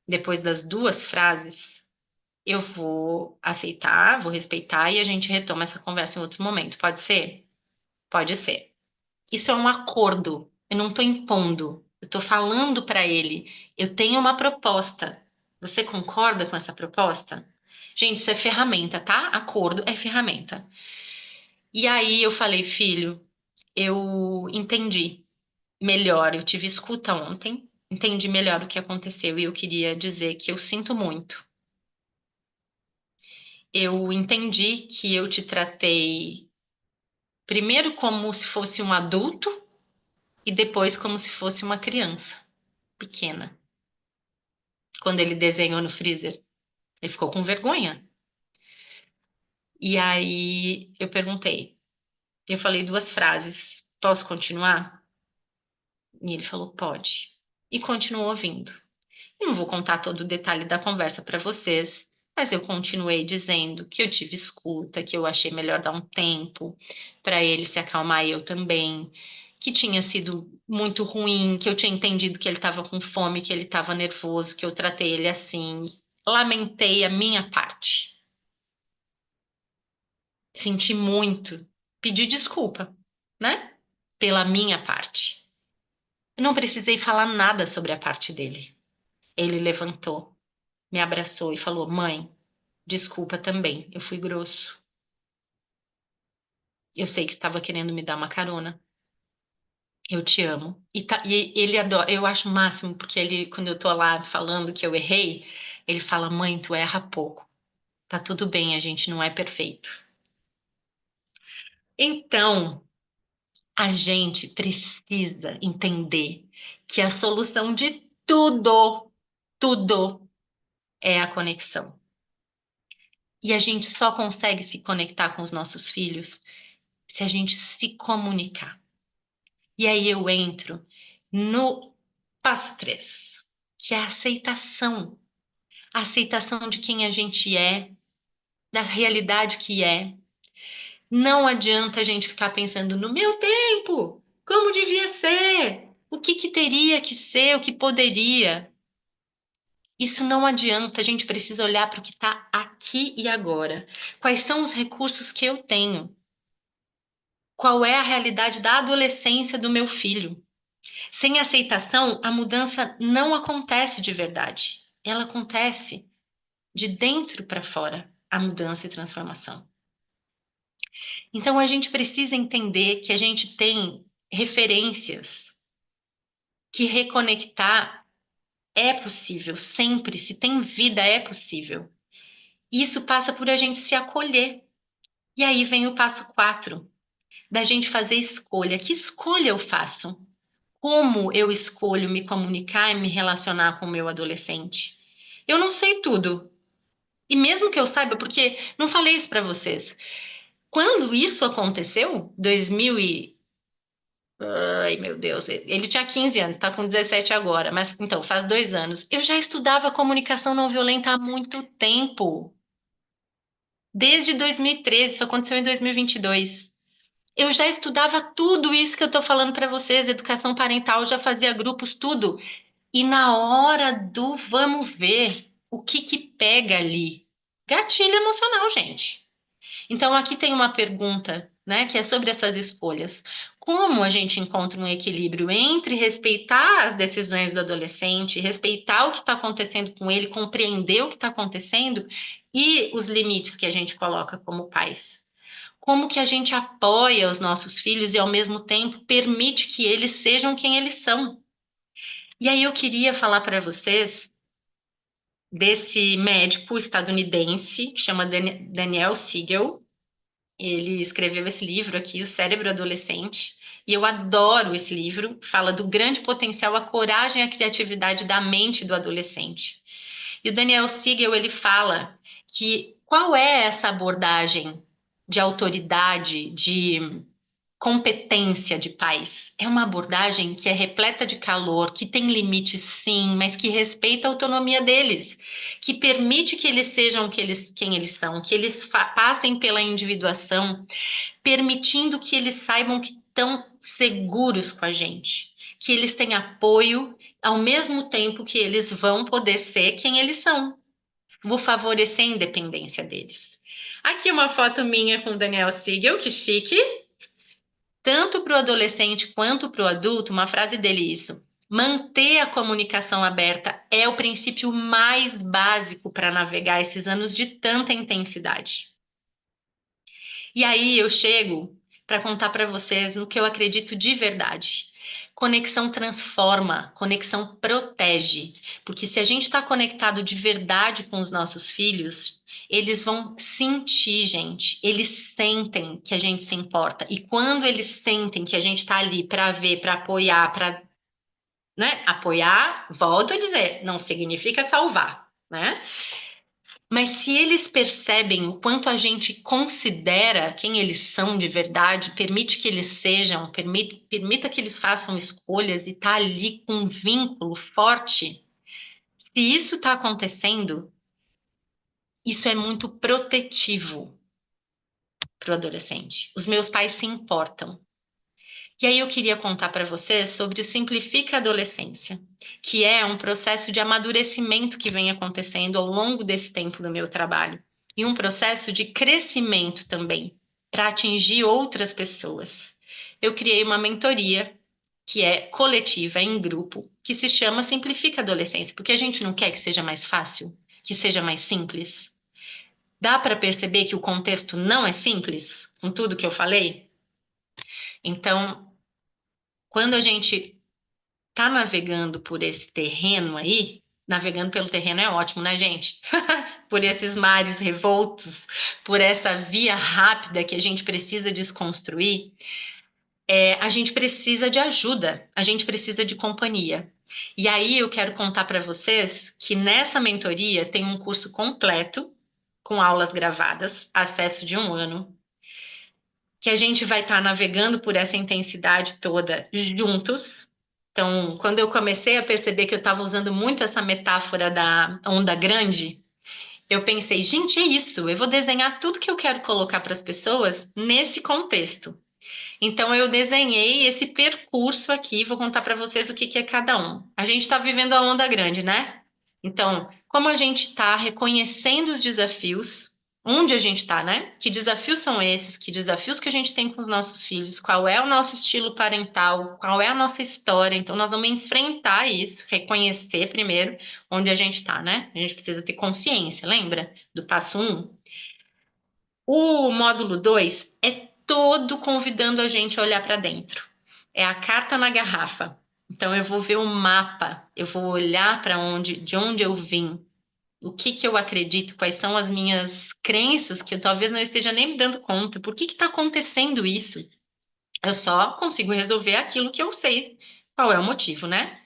depois das duas frases, eu vou aceitar, vou respeitar e a gente retoma essa conversa em outro momento. Pode ser? Pode ser. Isso é um acordo. Eu não estou impondo. Eu estou falando para ele. Eu tenho uma proposta. Você concorda com essa proposta? Gente, isso é ferramenta, tá? Acordo é ferramenta. E aí eu falei, filho, eu entendi melhor. Eu tive escuta ontem, entendi melhor o que aconteceu e eu queria dizer que eu sinto muito. Eu entendi que eu te tratei primeiro como se fosse um adulto e depois como se fosse uma criança pequena. Quando ele desenhou no freezer, ele ficou com vergonha. E aí eu perguntei, eu falei duas frases, posso continuar? E ele falou, pode. E continuou ouvindo. Eu não vou contar todo o detalhe da conversa para vocês, mas eu continuei dizendo que eu tive escuta, que eu achei melhor dar um tempo para ele se acalmar e eu também, que tinha sido muito ruim, que eu tinha entendido que ele estava com fome, que ele estava nervoso, que eu tratei ele assim. Lamentei a minha parte. Senti muito, pedi desculpa, né? Pela minha parte. Eu não precisei falar nada sobre a parte dele. Ele levantou, me abraçou e falou: Mãe, desculpa também, eu fui grosso. Eu sei que estava querendo me dar uma carona. Eu te amo. E ele adora, eu acho o máximo, porque ele, quando eu tô lá falando que eu errei, ele fala: Mãe, tu erra pouco. Tá tudo bem, a gente não é perfeito. Então, a gente precisa entender que a solução de tudo é a conexão. E a gente só consegue se conectar com os nossos filhos se a gente se comunicar. E aí eu entro no passo 3, que é a aceitação. A aceitação de quem a gente é, da realidade que é. Não adianta a gente ficar pensando no meu tempo, como devia ser, o que que teria que ser, o que poderia. Isso não adianta, a gente precisa olhar para o que está aqui e agora. Quais são os recursos que eu tenho? Qual é a realidade da adolescência do meu filho? Sem aceitação, a mudança não acontece de verdade. Ela acontece de dentro para fora, a mudança e transformação. Então a gente precisa entender que a gente tem referências, que reconectar é possível, sempre, se tem vida, é possível. Isso passa por a gente se acolher. E aí vem o passo 4, da gente fazer escolha. Que escolha eu faço? Como eu escolho me comunicar e me relacionar com o meu adolescente? Eu não sei tudo. E mesmo que eu saiba, porque não falei isso para vocês. Quando isso aconteceu, 2000 e... Ai, meu Deus, ele tinha 15 anos, está com 17 agora, mas então, faz 2 anos. Eu já estudava comunicação não violenta há muito tempo. Desde 2013, isso aconteceu em 2022. Eu já estudava tudo isso que eu estou falando para vocês, educação parental, já fazia grupos, tudo. E na hora do vamos ver, o que que pega ali? Gatilho emocional, gente. Então, aqui tem uma pergunta, né, que é sobre essas escolhas. Como a gente encontra um equilíbrio entre respeitar as decisões do adolescente, respeitar o que está acontecendo com ele, compreender o que está acontecendo e os limites que a gente coloca como pais? Como que a gente apoia os nossos filhos e, ao mesmo tempo, permite que eles sejam quem eles são? E aí eu queria falar para vocês desse médico estadunidense que chama Daniel Siegel. Ele escreveu esse livro aqui, O Cérebro Adolescente, e eu adoro esse livro. Fala do grande potencial, a coragem e a criatividade da mente do adolescente. E o Daniel Siegel, ele fala que qual é essa abordagem de autoridade, de competência de pais? É uma abordagem que é repleta de calor, que tem limites sim, mas que respeita a autonomia deles, que permite que eles sejam quem eles são, que eles passem pela individuação, permitindo que eles saibam que estão seguros com a gente, que eles têm apoio, ao mesmo tempo que eles vão poder ser quem eles são. Vou favorecer a independência deles. Aqui uma foto minha com o Daniel Siegel, que chique. Tanto para o adolescente quanto para o adulto, uma frase dele isso. Manter a comunicação aberta é o princípio mais básico para navegar esses anos de tanta intensidade. E aí eu chego para contar para vocês no que eu acredito de verdade. Conexão transforma, conexão protege, porque se a gente está conectado de verdade com os nossos filhos, eles vão sentir, gente, eles sentem que a gente se importa. E quando eles sentem que a gente está ali para ver, para apoiar, para, né, apoiar, volto a dizer, não significa salvar, né? Mas se eles percebem o quanto a gente considera quem eles são de verdade, permite que eles sejam, permita que eles façam escolhas e tá ali com um vínculo forte, se isso está acontecendo, isso é muito protetivo para o adolescente. Os meus pais se importam. E aí eu queria contar para vocês sobre o Simplifica a Adolescência, que é um processo de amadurecimento que vem acontecendo ao longo desse tempo do meu trabalho, e um processo de crescimento também, para atingir outras pessoas. Eu criei uma mentoria que é coletiva, em grupo, que se chama Simplifica a Adolescência, porque a gente não quer que seja mais fácil, que seja mais simples. Dá para perceber que o contexto não é simples, com tudo que eu falei? Então, quando a gente tá navegando por esse terreno aí, navegando pelo terreno é ótimo, né, gente? Por esses mares revoltos, por essa via rápida que a gente precisa desconstruir, a gente precisa de ajuda, a gente precisa de companhia. E aí eu quero contar para vocês que nessa mentoria tem um curso completo, com aulas gravadas, acesso de 1 ano, que a gente vai estar navegando por essa intensidade toda juntos. Então, quando eu comecei a perceber que eu estava usando muito essa metáfora da onda grande, eu pensei, gente, é isso, eu vou desenhar tudo que eu quero colocar para as pessoas nesse contexto. Então, eu desenhei esse percurso aqui, vou contar para vocês o que que é cada um. A gente está vivendo a onda grande, né? Então, como a gente está reconhecendo os desafios, onde a gente está, né? Que desafios são esses? Que desafios que a gente tem com os nossos filhos? Qual é o nosso estilo parental? Qual é a nossa história? Então, nós vamos enfrentar isso, reconhecer primeiro onde a gente está, né? A gente precisa ter consciência, lembra? Do passo 1. O módulo 2 é todo convidando a gente a olhar para dentro. É a carta na garrafa. Então eu vou ver o mapa, eu vou olhar para de onde eu vim, o que que eu acredito, quais são as minhas crenças que eu talvez não esteja nem me dando conta. Por que está acontecendo isso? Eu só consigo resolver aquilo que eu sei qual é o motivo, né?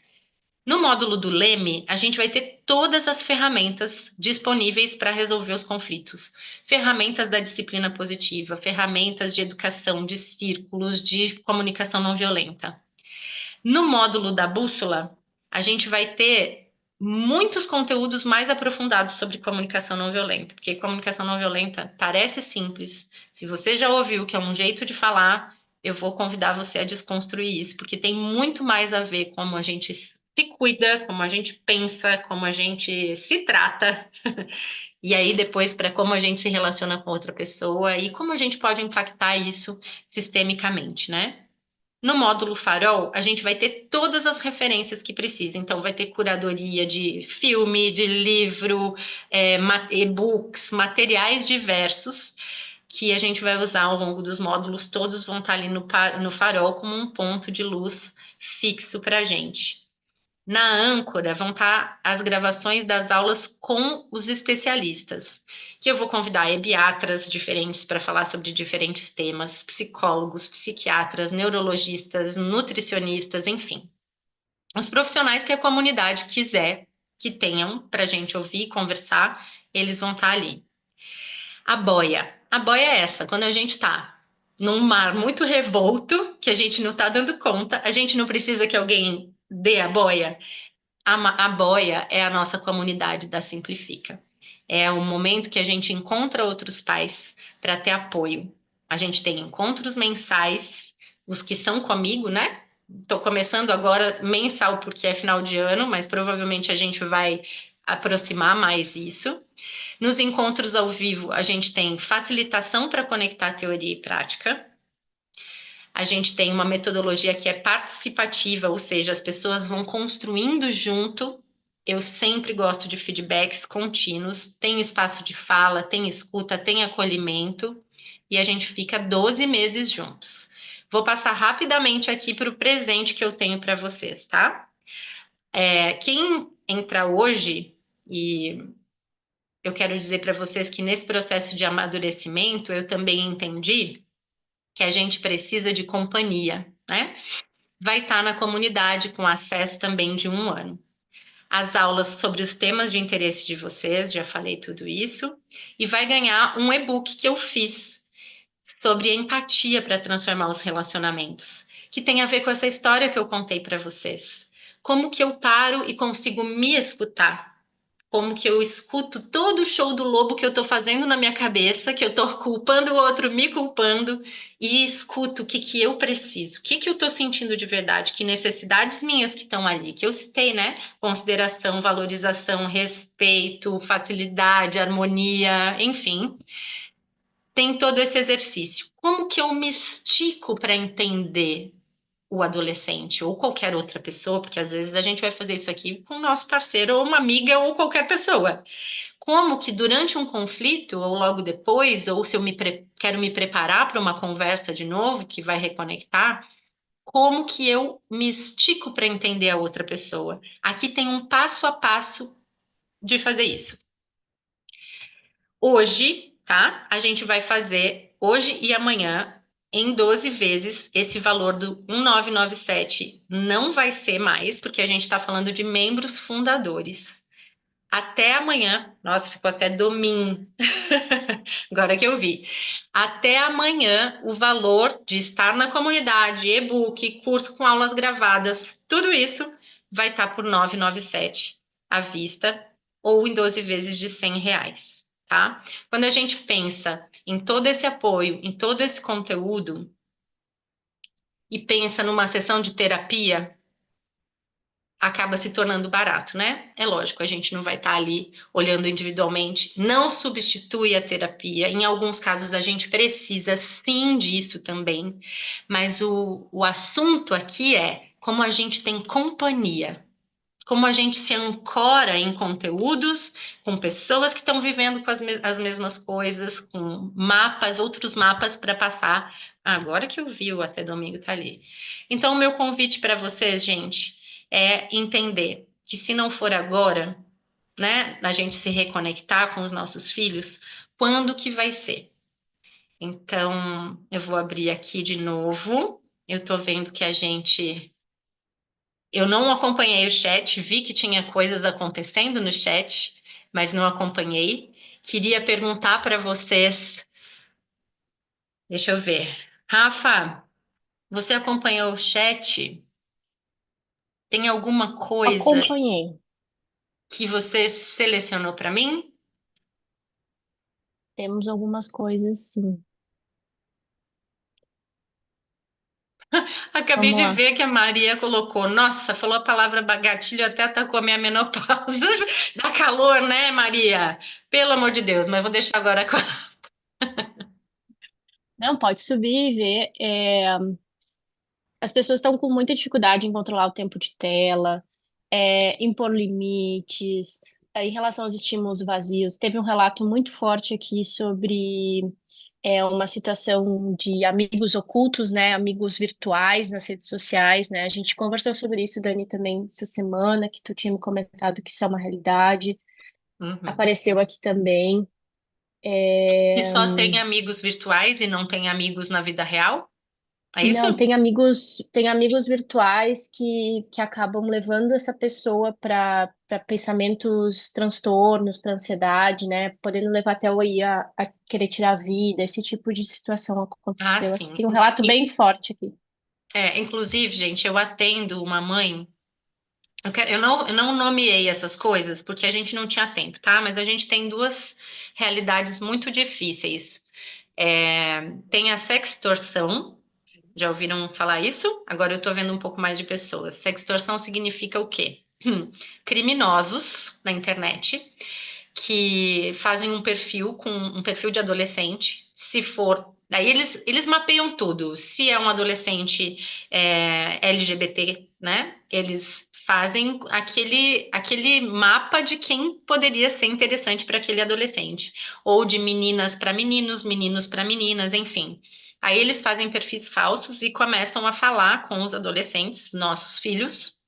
No módulo do Leme, a gente vai ter todas as ferramentas disponíveis para resolver os conflitos. Ferramentas da disciplina positiva, ferramentas de educação, de círculos, de comunicação não violenta. No módulo da bússola, a gente vai ter muitos conteúdos mais aprofundados sobre comunicação não violenta, porque comunicação não violenta parece simples. Se você já ouviu que é um jeito de falar, eu vou convidar você a desconstruir isso, porque tem muito mais a ver com como a gente se cuida, como a gente pensa, como a gente se trata. E aí, depois, para como a gente se relaciona com outra pessoa e como a gente pode impactar isso sistemicamente, né? No módulo Farol, a gente vai ter todas as referências que precisa. Então, vai ter curadoria de filme, de livro, e-books, materiais diversos que a gente vai usar ao longo dos módulos. Todos vão estar ali no Farol como um ponto de luz fixo para a gente. Na âncora vão estar as gravações das aulas com os especialistas, que eu vou convidar ebiatras diferentes para falar sobre diferentes temas, psicólogos, psiquiatras, neurologistas, nutricionistas, enfim. Os profissionais que a comunidade quiser que tenham para a gente ouvir e conversar, eles vão estar ali. A boia. A boia é essa, quando a gente está num mar muito revolto, que a gente não está dando conta, a gente não precisa que alguém dê a boia. A boia é a nossa comunidade da Simplifica. É o momento que a gente encontra outros pais para ter apoio. A gente tem encontros mensais, os que são comigo, né? Estou começando agora mensal porque é final de ano, mas provavelmente a gente vai aproximar mais isso. Nos encontros ao vivo, a gente tem facilitação para conectar teoria e prática. A gente tem uma metodologia que é participativa, ou seja, as pessoas vão construindo junto. Eu sempre gosto de feedbacks contínuos, tem espaço de fala, tem escuta, tem acolhimento, e a gente fica 12 meses juntos. Vou passar rapidamente aqui para o presente que eu tenho para vocês, tá? Quem entra hoje, e eu quero dizer para vocês que nesse processo de amadurecimento, eu também entendi que a gente precisa de companhia, né? Vai estar na comunidade com acesso também de 1 ano. As aulas sobre os temas de interesse de vocês, já falei tudo isso, e vai ganhar um e-book que eu fiz sobre empatia para transformar os relacionamentos, que tem a ver com essa história que eu contei para vocês. Como que eu paro e consigo me escutar? Como que eu escuto todo o show do lobo que eu estou fazendo na minha cabeça, que eu estou culpando o outro, me culpando, e escuto o que que eu preciso, o que que eu estou sentindo de verdade, que necessidades minhas que estão ali, que eu citei, né? Consideração, valorização, respeito, facilidade, harmonia, enfim. Tem todo esse exercício. Como que eu me estico para entender o adolescente ou qualquer outra pessoa, porque às vezes a gente vai fazer isso aqui com o nosso parceiro ou uma amiga ou qualquer pessoa. Como que durante um conflito, ou logo depois, ou se eu quero me preparar para uma conversa de novo que vai reconectar, como que eu me estico para entender a outra pessoa? Aqui tem um passo a passo de fazer isso. Hoje, tá? A gente vai fazer hoje e amanhã em 12 vezes esse valor do 1997 não vai ser mais, porque a gente está falando de membros fundadores. Até amanhã, nossa, ficou até domingo. Agora que eu vi. Até amanhã, o valor de estar na comunidade, e-book, curso com aulas gravadas, tudo isso vai estar por 997 à vista ou em 12 vezes de R$ 100, tá? Quando a gente pensa em todo esse apoio, em todo esse conteúdo e pensa numa sessão de terapia, acaba se tornando barato, né? É lógico, a gente não vai estar ali olhando individualmente, não substitui a terapia. Em alguns casos, a gente precisa sim disso também, mas o assunto aqui é como a gente tem companhia. Como a gente se ancora em conteúdos, com pessoas que estão vivendo com as mesmas coisas, com mapas, outros mapas para passar. Agora que eu vi, o Até Domingo tá ali. Então, o meu convite para vocês, gente, é entender que se não for agora, né, a gente se reconectar com os nossos filhos, quando que vai ser? Então, eu vou abrir aqui de novo. Eu estou vendo que a gente eu não acompanhei o chat, vi que tinha coisas acontecendo no chat, mas não acompanhei. Queria perguntar para vocês, deixa eu ver. Rafa, você acompanhou o chat? Tem alguma coisa Acompanhei. que você selecionou para mim? Temos algumas coisas, sim. Acabei Vamos de lá. ver que a Maria colocou. Nossa, falou a palavra gatilho, até atacou a minha menopausa. Dá calor, né, Maria? Pelo amor de Deus, mas vou deixar agora com a... Não, pode subir e ver. As pessoas estão com muita dificuldade em controlar o tempo de tela, impor limites, em relação aos estímulos vazios. Teve um relato muito forte aqui sobre uma situação de amigos ocultos, né? Amigos virtuais nas redes sociais, né? A gente conversou sobre isso, Dani, também essa semana, que tu tinha me comentado que isso é uma realidade. Uhum. Apareceu aqui também. Que É, só tem amigos virtuais e não tem amigos na vida real? É isso? Não, tem amigos virtuais que acabam levando essa pessoa para pensamentos, transtornos, para ansiedade, né? Podendo levar até aí a querer tirar a vida. Esse tipo de situação Ah, aconteceu aqui. sim. Tem um relato bem forte aqui. Inclusive, gente, eu atendo uma mãe. Eu não nomeei essas coisas porque a gente não tinha tempo, tá? Mas a gente tem duas realidades muito difíceis. Tem a sextorção. Já ouviram falar isso? Agora eu tô vendo um pouco mais de pessoas. Sextorção significa o quê? Criminosos na internet que fazem um perfil com um perfil de adolescente, se for. Daí eles mapeiam tudo. Se é um adolescente LGBT, né? Eles fazem aquele mapa de quem poderia ser interessante para aquele adolescente. Ou de meninas para meninos, meninos para meninas, enfim. Aí eles fazem perfis falsos e começam a falar com os adolescentes, nossos filhos,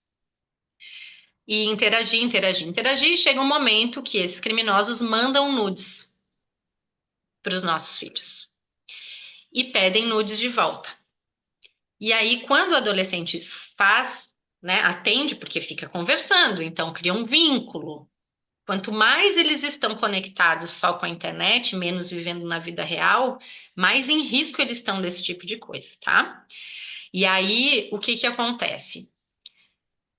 e interagir, interagir, interagir. E chega um momento que esses criminosos mandam nudes para os nossos filhos e pedem nudes de volta. E aí, quando o adolescente faz, né, atende, porque fica conversando, então cria um vínculo. Quanto mais eles estão conectados só com a internet, menos vivendo na vida real, mais em risco eles estão desse tipo de coisa, tá? E aí, o que que acontece?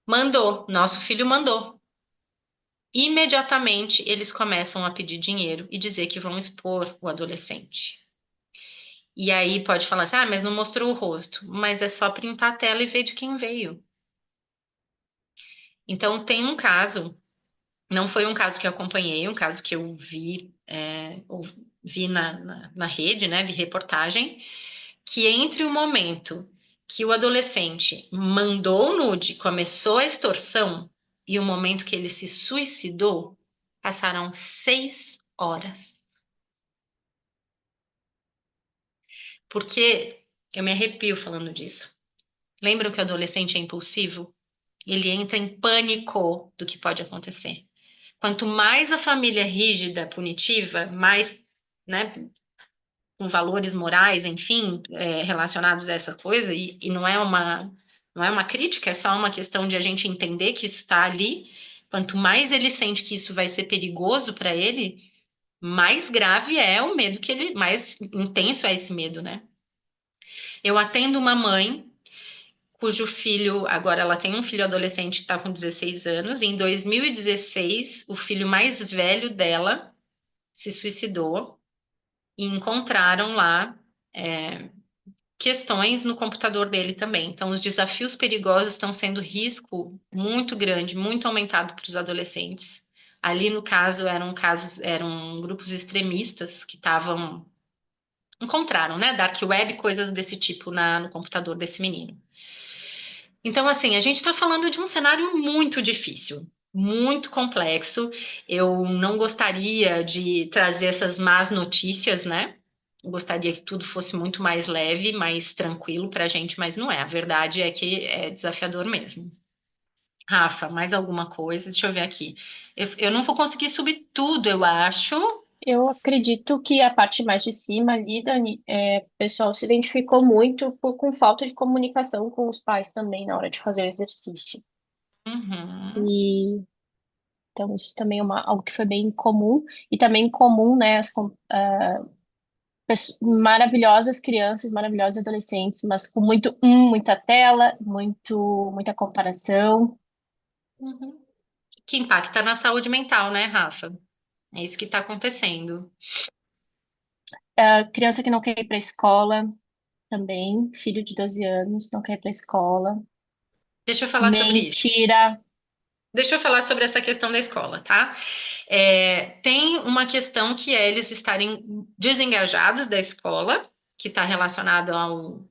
Mandou, nosso filho mandou. Imediatamente eles começam a pedir dinheiro e dizer que vão expor o adolescente. E aí pode falar assim, ah, mas não mostrou o rosto. Mas é só printar a tela e ver de quem veio. Então tem um caso, não foi um caso que eu acompanhei, um caso que eu vi, vi na rede, né? Vi reportagem, que entre o momento que o adolescente mandou o nude, começou a extorsão, e o momento que ele se suicidou, passaram 6 horas. Porque eu me arrepio falando disso. Lembram que o adolescente é impulsivo? Ele entra em pânico do que pode acontecer. Quanto mais a família é rígida, punitiva, mais, né, com valores morais, enfim, relacionados a essa coisa, e não é uma crítica, é só uma questão de a gente entender que isso está ali. Quanto mais ele sente que isso vai ser perigoso para ele, mais grave é o medo que ele, mais intenso é esse medo, né? Eu atendo uma mãe cujo filho, agora ela tem um filho adolescente que está com 16 anos, e em 2016, o filho mais velho dela se suicidou e encontraram lá questões no computador dele também. Então, os desafios perigosos estão sendo risco muito grande, muito aumentado para os adolescentes. Ali, no caso, eram grupos extremistas que encontraram, né, dark web, coisas desse tipo no computador desse menino. Então, assim, a gente está falando de um cenário muito difícil, muito complexo. Eu não gostaria de trazer essas más notícias, né? Eu gostaria que tudo fosse muito mais leve, mais tranquilo para a gente, mas não é. A verdade é que é desafiador mesmo. Rafa, mais alguma coisa? Deixa eu ver aqui. Eu não vou conseguir subir tudo, eu acho. Eu acredito que a parte mais de cima ali, Dani, o pessoal se identificou muito com falta de comunicação com os pais também na hora de fazer o exercício. Uhum, E então isso também é algo que foi bem comum. E também comum, né, maravilhosas crianças, maravilhosos adolescentes, mas com muita tela, muita comparação. uhum. Que impacta na saúde mental, né, Rafa? É isso que está acontecendo. Criança que não quer ir para a escola, também, filho de 12 anos, não quer ir para a escola. Deixa eu falar sobre isso. Mentira. Deixa eu falar sobre essa questão da escola, tá? Tem uma questão que é eles estarem desengajados da escola, que está relacionado ao...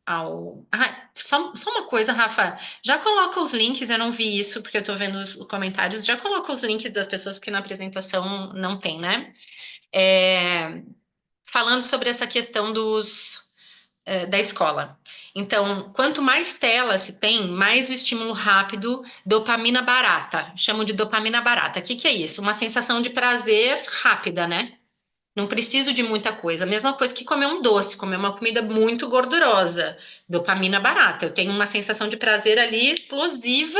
Ah, só uma coisa, Rafa, já coloca os links, eu não vi isso porque eu estou vendo os comentários, já coloca os links das pessoas, porque na apresentação não tem, né? Falando sobre essa questão da escola. Então, quanto mais tela se tem, mais o estímulo rápido, dopamina barata. Chamo de dopamina barata. O que que é isso? Uma sensação de prazer rápida, né? Não preciso de muita coisa. A mesma coisa que comer um doce, comer uma comida muito gordurosa. Dopamina barata. Eu tenho uma sensação de prazer ali explosiva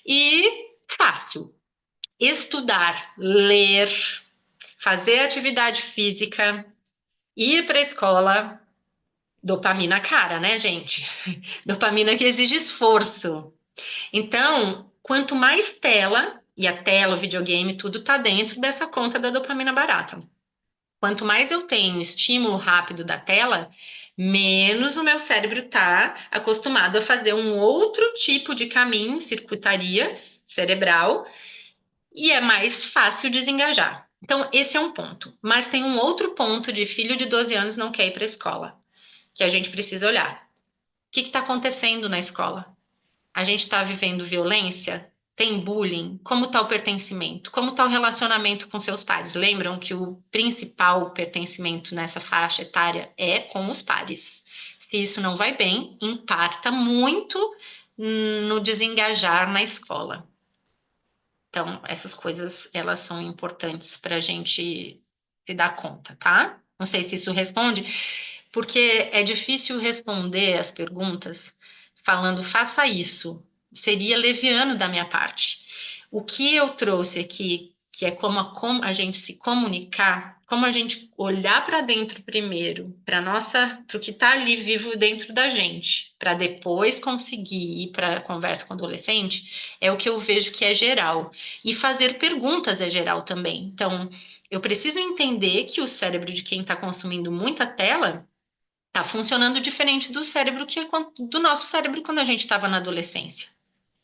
e fácil. Estudar, ler, fazer atividade física, ir para a escola, dopamina cara, né, gente? Dopamina que exige esforço. Então, quanto mais tela, e a tela, o videogame, tudo tá dentro dessa conta da dopamina barata. Quanto mais eu tenho estímulo rápido da tela, menos o meu cérebro tá acostumado a fazer um outro tipo de caminho, circuitaria cerebral, e é mais fácil desengajar. Então, esse é um ponto. Mas tem um outro ponto de filho de 12 anos não quer ir para a escola, que a gente precisa olhar. O que está acontecendo na escola? A gente está vivendo violência? Tem bullying? Como está o pertencimento? Como está o relacionamento com seus pares? Lembram que o principal pertencimento nessa faixa etária é com os pares. Se isso não vai bem, impacta muito no desengajar na escola. Então, essas coisas, elas são importantes para a gente se dar conta, tá? Não sei se isso responde, porque é difícil responder as perguntas falando faça isso. Seria leviano da minha parte. O que eu trouxe aqui, que é como a gente se comunicar, como a gente olhar para dentro primeiro, para o que está ali vivo dentro da gente, para depois conseguir ir para a conversa com o adolescente, é o que eu vejo que é geral. E fazer perguntas é geral também. Então, eu preciso entender que o cérebro de quem está consumindo muita tela está funcionando diferente do cérebro do nosso cérebro quando a gente estava na adolescência,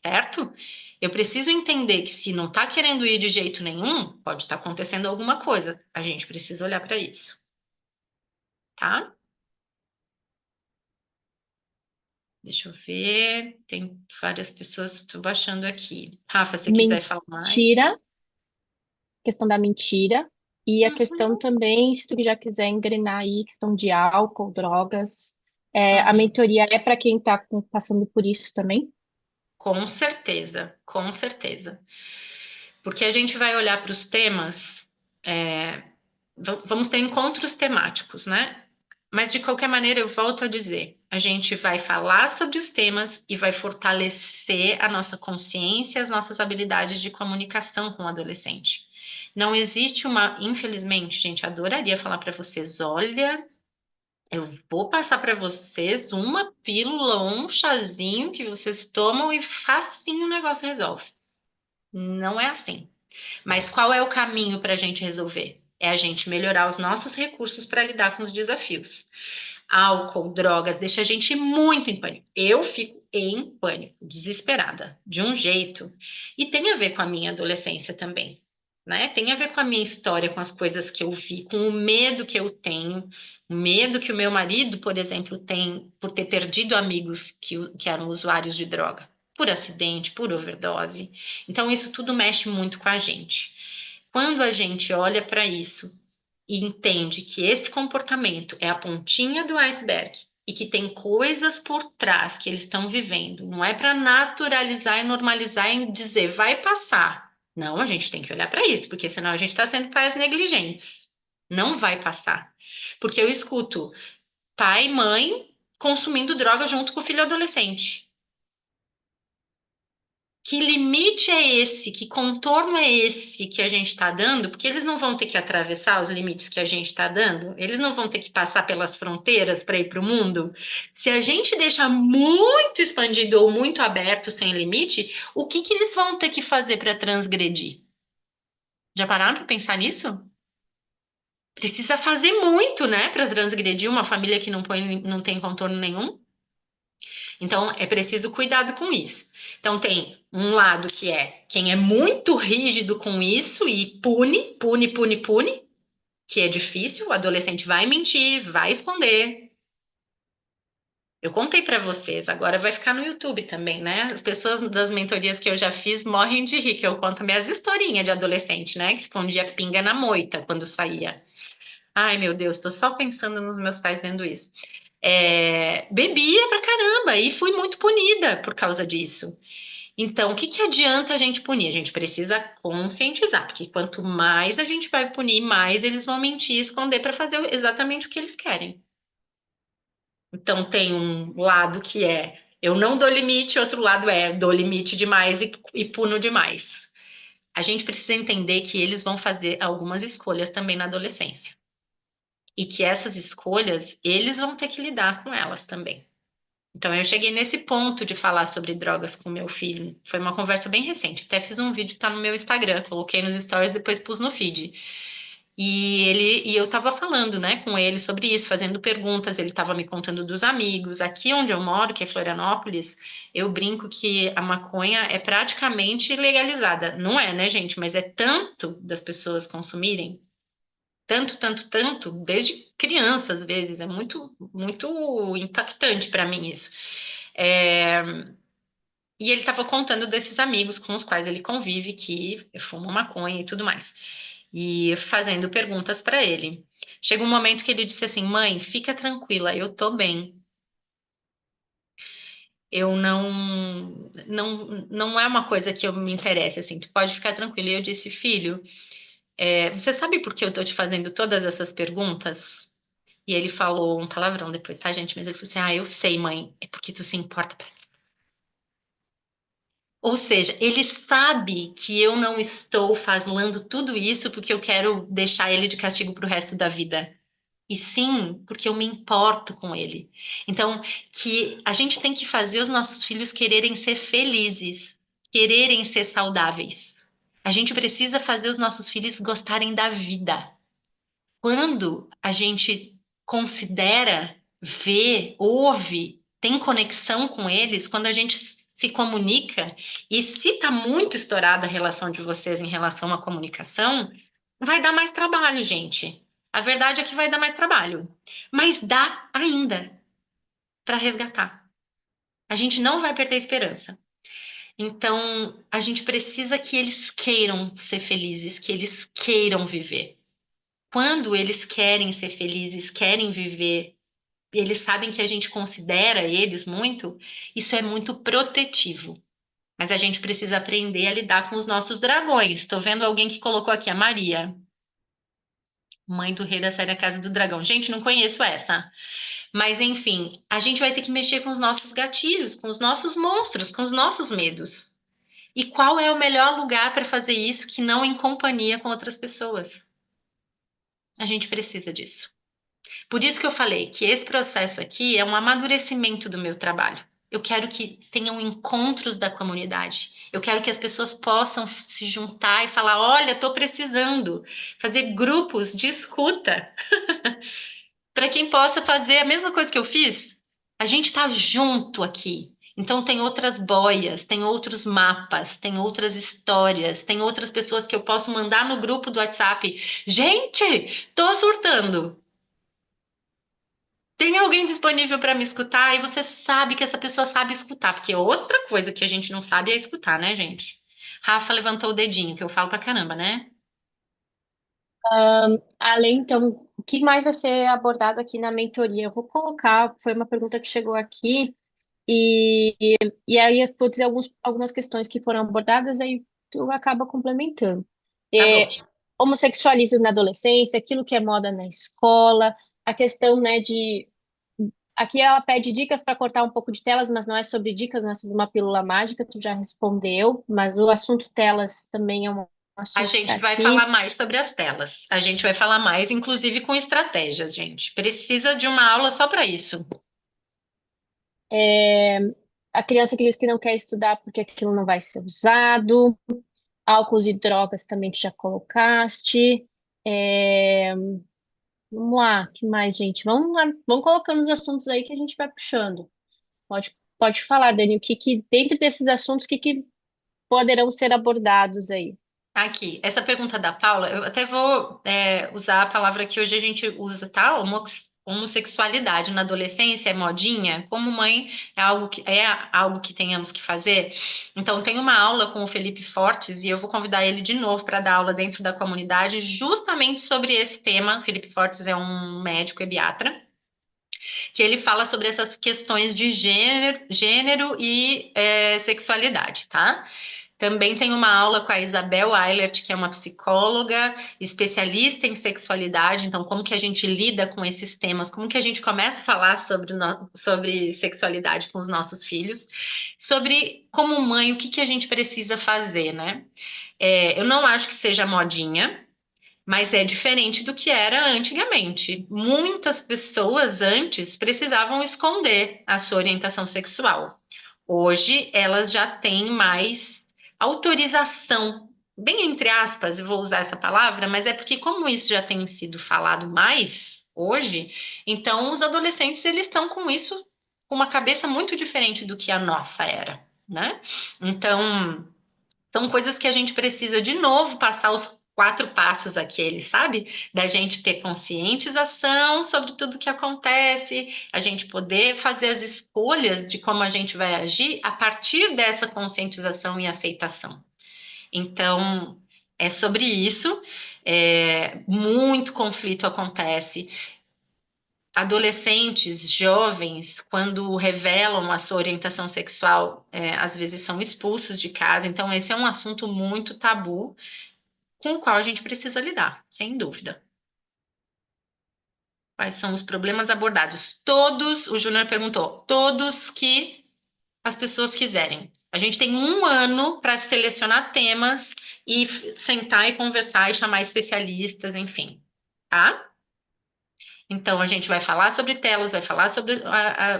certo? Eu preciso entender que se não está querendo ir de jeito nenhum, pode estar acontecendo alguma coisa. A gente precisa olhar para isso, tá? Deixa eu ver. Tem várias pessoas, estou baixando aqui. Rafa, se quiser falar mais. Mentira, questão da mentira. E a questão Uhum, também, se tu já quiser engrenar aí, questão de álcool, drogas. A uhum. mentoria é para quem está passando por isso também? Com certeza, com certeza. Porque a gente vai olhar para os temas, vamos ter encontros temáticos, né? Mas de qualquer maneira, eu volto a dizer, a gente vai falar sobre os temas e vai fortalecer a nossa consciência, as nossas habilidades de comunicação com o adolescente. Não existe infelizmente, gente, adoraria falar para vocês, olha, eu vou passar para vocês uma pílula ou um chazinho que vocês tomam e facinho o negócio resolve. Não é assim. Mas qual é o caminho para a gente resolver? É a gente melhorar os nossos recursos para lidar com os desafios. Álcool, drogas, deixa a gente muito em pânico. Eu fico em pânico, desesperada, de um jeito. E tem a ver com a minha adolescência também, né? Tem a ver com a minha história, com as coisas que eu vi, com o medo que eu tenho, o medo que o meu marido, por exemplo, tem por ter perdido amigos que eram usuários de droga, por acidente, por overdose. Então, isso tudo mexe muito com a gente. Quando a gente olha para isso e entende que esse comportamento é a pontinha do iceberg e que tem coisas por trás que eles estão vivendo, não é para naturalizar e normalizar e dizer vai passar. Não, a gente tem que olhar para isso, porque senão a gente está sendo pais negligentes. Não vai passar. Porque eu escuto pai e mãe consumindo droga junto com o filho adolescente. Que limite é esse? Que contorno é esse que a gente está dando? Porque eles não vão ter que atravessar os limites que a gente está dando, eles não vão ter que passar pelas fronteiras para ir para o mundo. Se a gente deixar muito expandido ou muito aberto, sem limite, o que que eles vão ter que fazer para transgredir? Já pararam para pensar nisso? Precisa fazer muito, né, para transgredir uma família que não tem contorno nenhum. Então, é preciso cuidado com isso. Então, tem um lado que é quem é muito rígido com isso e pune, que é difícil, o adolescente vai mentir, vai esconder. Eu contei para vocês, agora vai ficar no YouTube também, né? As pessoas das mentorias que eu já fiz morrem de rir, que eu conto minhas historinhas de adolescente, né? Que escondia pinga na moita quando saía. Ai, meu Deus, tô só pensando nos meus pais vendo isso. Bebia pra caramba e fui muito punida por causa disso. Então, o que que adianta a gente punir? A gente precisa conscientizar, porque quanto mais a gente vai punir, mais eles vão mentir e esconder para fazer exatamente o que eles querem. Então, tem um lado que é eu não dou limite, outro lado é dou limite demais e puno demais. A gente precisa entender que eles vão fazer algumas escolhas também na adolescência. E que essas escolhas, eles vão ter que lidar com elas também. Então, eu cheguei nesse ponto de falar sobre drogas com meu filho. Foi uma conversa bem recente. Até fiz um vídeo, tá no meu Instagram. Coloquei nos stories, depois pus no feed. E eu tava falando, né, com ele sobre isso, fazendo perguntas. Ele tava me contando dos amigos. Aqui onde eu moro, que é Florianópolis, eu brinco que a maconha é praticamente legalizada. Não é, né, gente? Mas é tanto das pessoas consumirem tanto, desde criança, às vezes, é muito impactante para mim isso. É, E ele estava contando desses amigos com os quais ele convive, que fumam maconha e tudo mais, e fazendo perguntas para ele. Chega um momento que ele disse assim: Mãe, fica tranquila, eu tô bem. Eu não é uma coisa que eu me interesse, assim, tu pode ficar tranquila. E eu disse: Filho, você sabe por que eu tô te fazendo todas essas perguntas? E ele falou um palavrão depois, tá, gente? Mas ele falou assim: Ah, eu sei, mãe, é porque tu se importa pra mim. Ou seja, ele sabe que eu não estou falando tudo isso porque eu quero deixar ele de castigo pro resto da vida. E sim, porque eu me importo com ele. Então, que a gente tem que fazer os nossos filhos quererem ser felizes, quererem ser saudáveis. A gente precisa fazer os nossos filhos gostarem da vida. Quando a gente considera, vê, ouve, tem conexão com eles, quando a gente se comunica, e se está muito estourada a relação de vocês em relação à comunicação, vai dar mais trabalho, gente. A verdade é que vai dar mais trabalho, mas dá ainda para resgatar. A gente não vai perder a esperança. Então, a gente precisa que eles queiram ser felizes, que eles queiram viver. Quando eles querem ser felizes, querem viver, e eles sabem que a gente considera eles muito, isso é muito protetivo. Mas a gente precisa aprender a lidar com os nossos dragões. Estou vendo alguém que colocou aqui, a Maria, mãe do rei da série A Casa do Dragão. Gente, não conheço essa. Mas, enfim, a gente vai ter que mexer com os nossos gatilhos, com os nossos monstros, com os nossos medos. E qual é o melhor lugar para fazer isso que não em companhia com outras pessoas? A gente precisa disso. Por isso que eu falei que esse processo aqui é um amadurecimento do meu trabalho. Eu quero que tenham encontros da comunidade. Eu quero que as pessoas possam se juntar e falar: olha, estou precisando fazer grupos de escuta para quem possa fazer a mesma coisa que eu fiz. A gente está junto aqui. Então, tem outras boias, tem outros mapas, tem outras histórias, tem outras pessoas que eu posso mandar no grupo do WhatsApp. Gente, tô surtando. Tem alguém disponível para me escutar e você sabe que essa pessoa sabe escutar, porque outra coisa que a gente não sabe é escutar, né, gente? Rafa levantou o dedinho, que eu falo pra caramba, né? Além, então, o que mais vai ser abordado aqui na mentoria? Eu vou colocar, foi uma pergunta que chegou aqui, e, e aí eu vou dizer algumas questões que foram abordadas, aí tu acaba complementando. Tá É, bom. homossexualismo na adolescência, aquilo que é moda na escola, a questão, né, de... Aqui ela pede dicas para cortar um pouco de telas, mas não é sobre dicas, não é sobre uma pílula mágica, tu já respondeu, mas o assunto telas também é um A assunto que está gente vai falar aqui. mais sobre as telas. A gente vai falar mais, inclusive com estratégias, gente. Precisa de uma aula só para isso. É, a criança que diz que não quer estudar porque aquilo não vai ser usado. Álcool e drogas também tu já colocaste. É, Vamos lá, que mais, gente? Vamos lá, vamos colocando os assuntos aí que a gente vai puxando. Pode falar, Dani, dentro desses assuntos, o que poderão ser abordados aí? Aqui, essa pergunta da Paula, eu até vou usar a palavra que hoje a gente usa, tá? Homossexualidade na adolescência é modinha. Como mãe, é algo que tenhamos que fazer. Então, tem uma aula com o Felipe Fortes e eu vou convidar ele de novo para dar aula dentro da comunidade, justamente sobre esse tema. Felipe Fortes é um médico ebiatra, que ele fala sobre essas questões de gênero e sexualidade, tá? Também tem uma aula com a Isabel Eilert, que é uma psicóloga especialista em sexualidade. Então, como que a gente lida com esses temas? Como que a gente começa a falar sobre sexualidade com os nossos filhos? Sobre, como mãe, o que que a gente precisa fazer, né? Eu não acho que seja modinha, mas é diferente do que era antigamente. Muitas pessoas antes precisavam esconder a sua orientação sexual. Hoje elas já têm mais autorização, bem entre aspas, eu vou usar essa palavra, mas é porque como isso já tem sido falado mais hoje, então os adolescentes eles estão com isso com uma cabeça muito diferente do que a nossa era, né? Então são coisas que a gente precisa de novo passar os 4 passos aqueles, sabe? Da gente ter conscientização sobre tudo que acontece, a gente poder fazer as escolhas de como a gente vai agir a partir dessa conscientização e aceitação. Então, é sobre isso. Muito conflito acontece. Adolescentes, jovens, quando revelam a sua orientação sexual, às vezes são expulsos de casa. Então, esse é um assunto muito tabu com o qual a gente precisa lidar, sem dúvida. Quais são os problemas abordados? Todos, o Júnior perguntou, todos que as pessoas quiserem. A gente tem um ano para selecionar temas e sentar e conversar e chamar especialistas, enfim, tá? Então, a gente vai falar sobre telas, vai falar sobre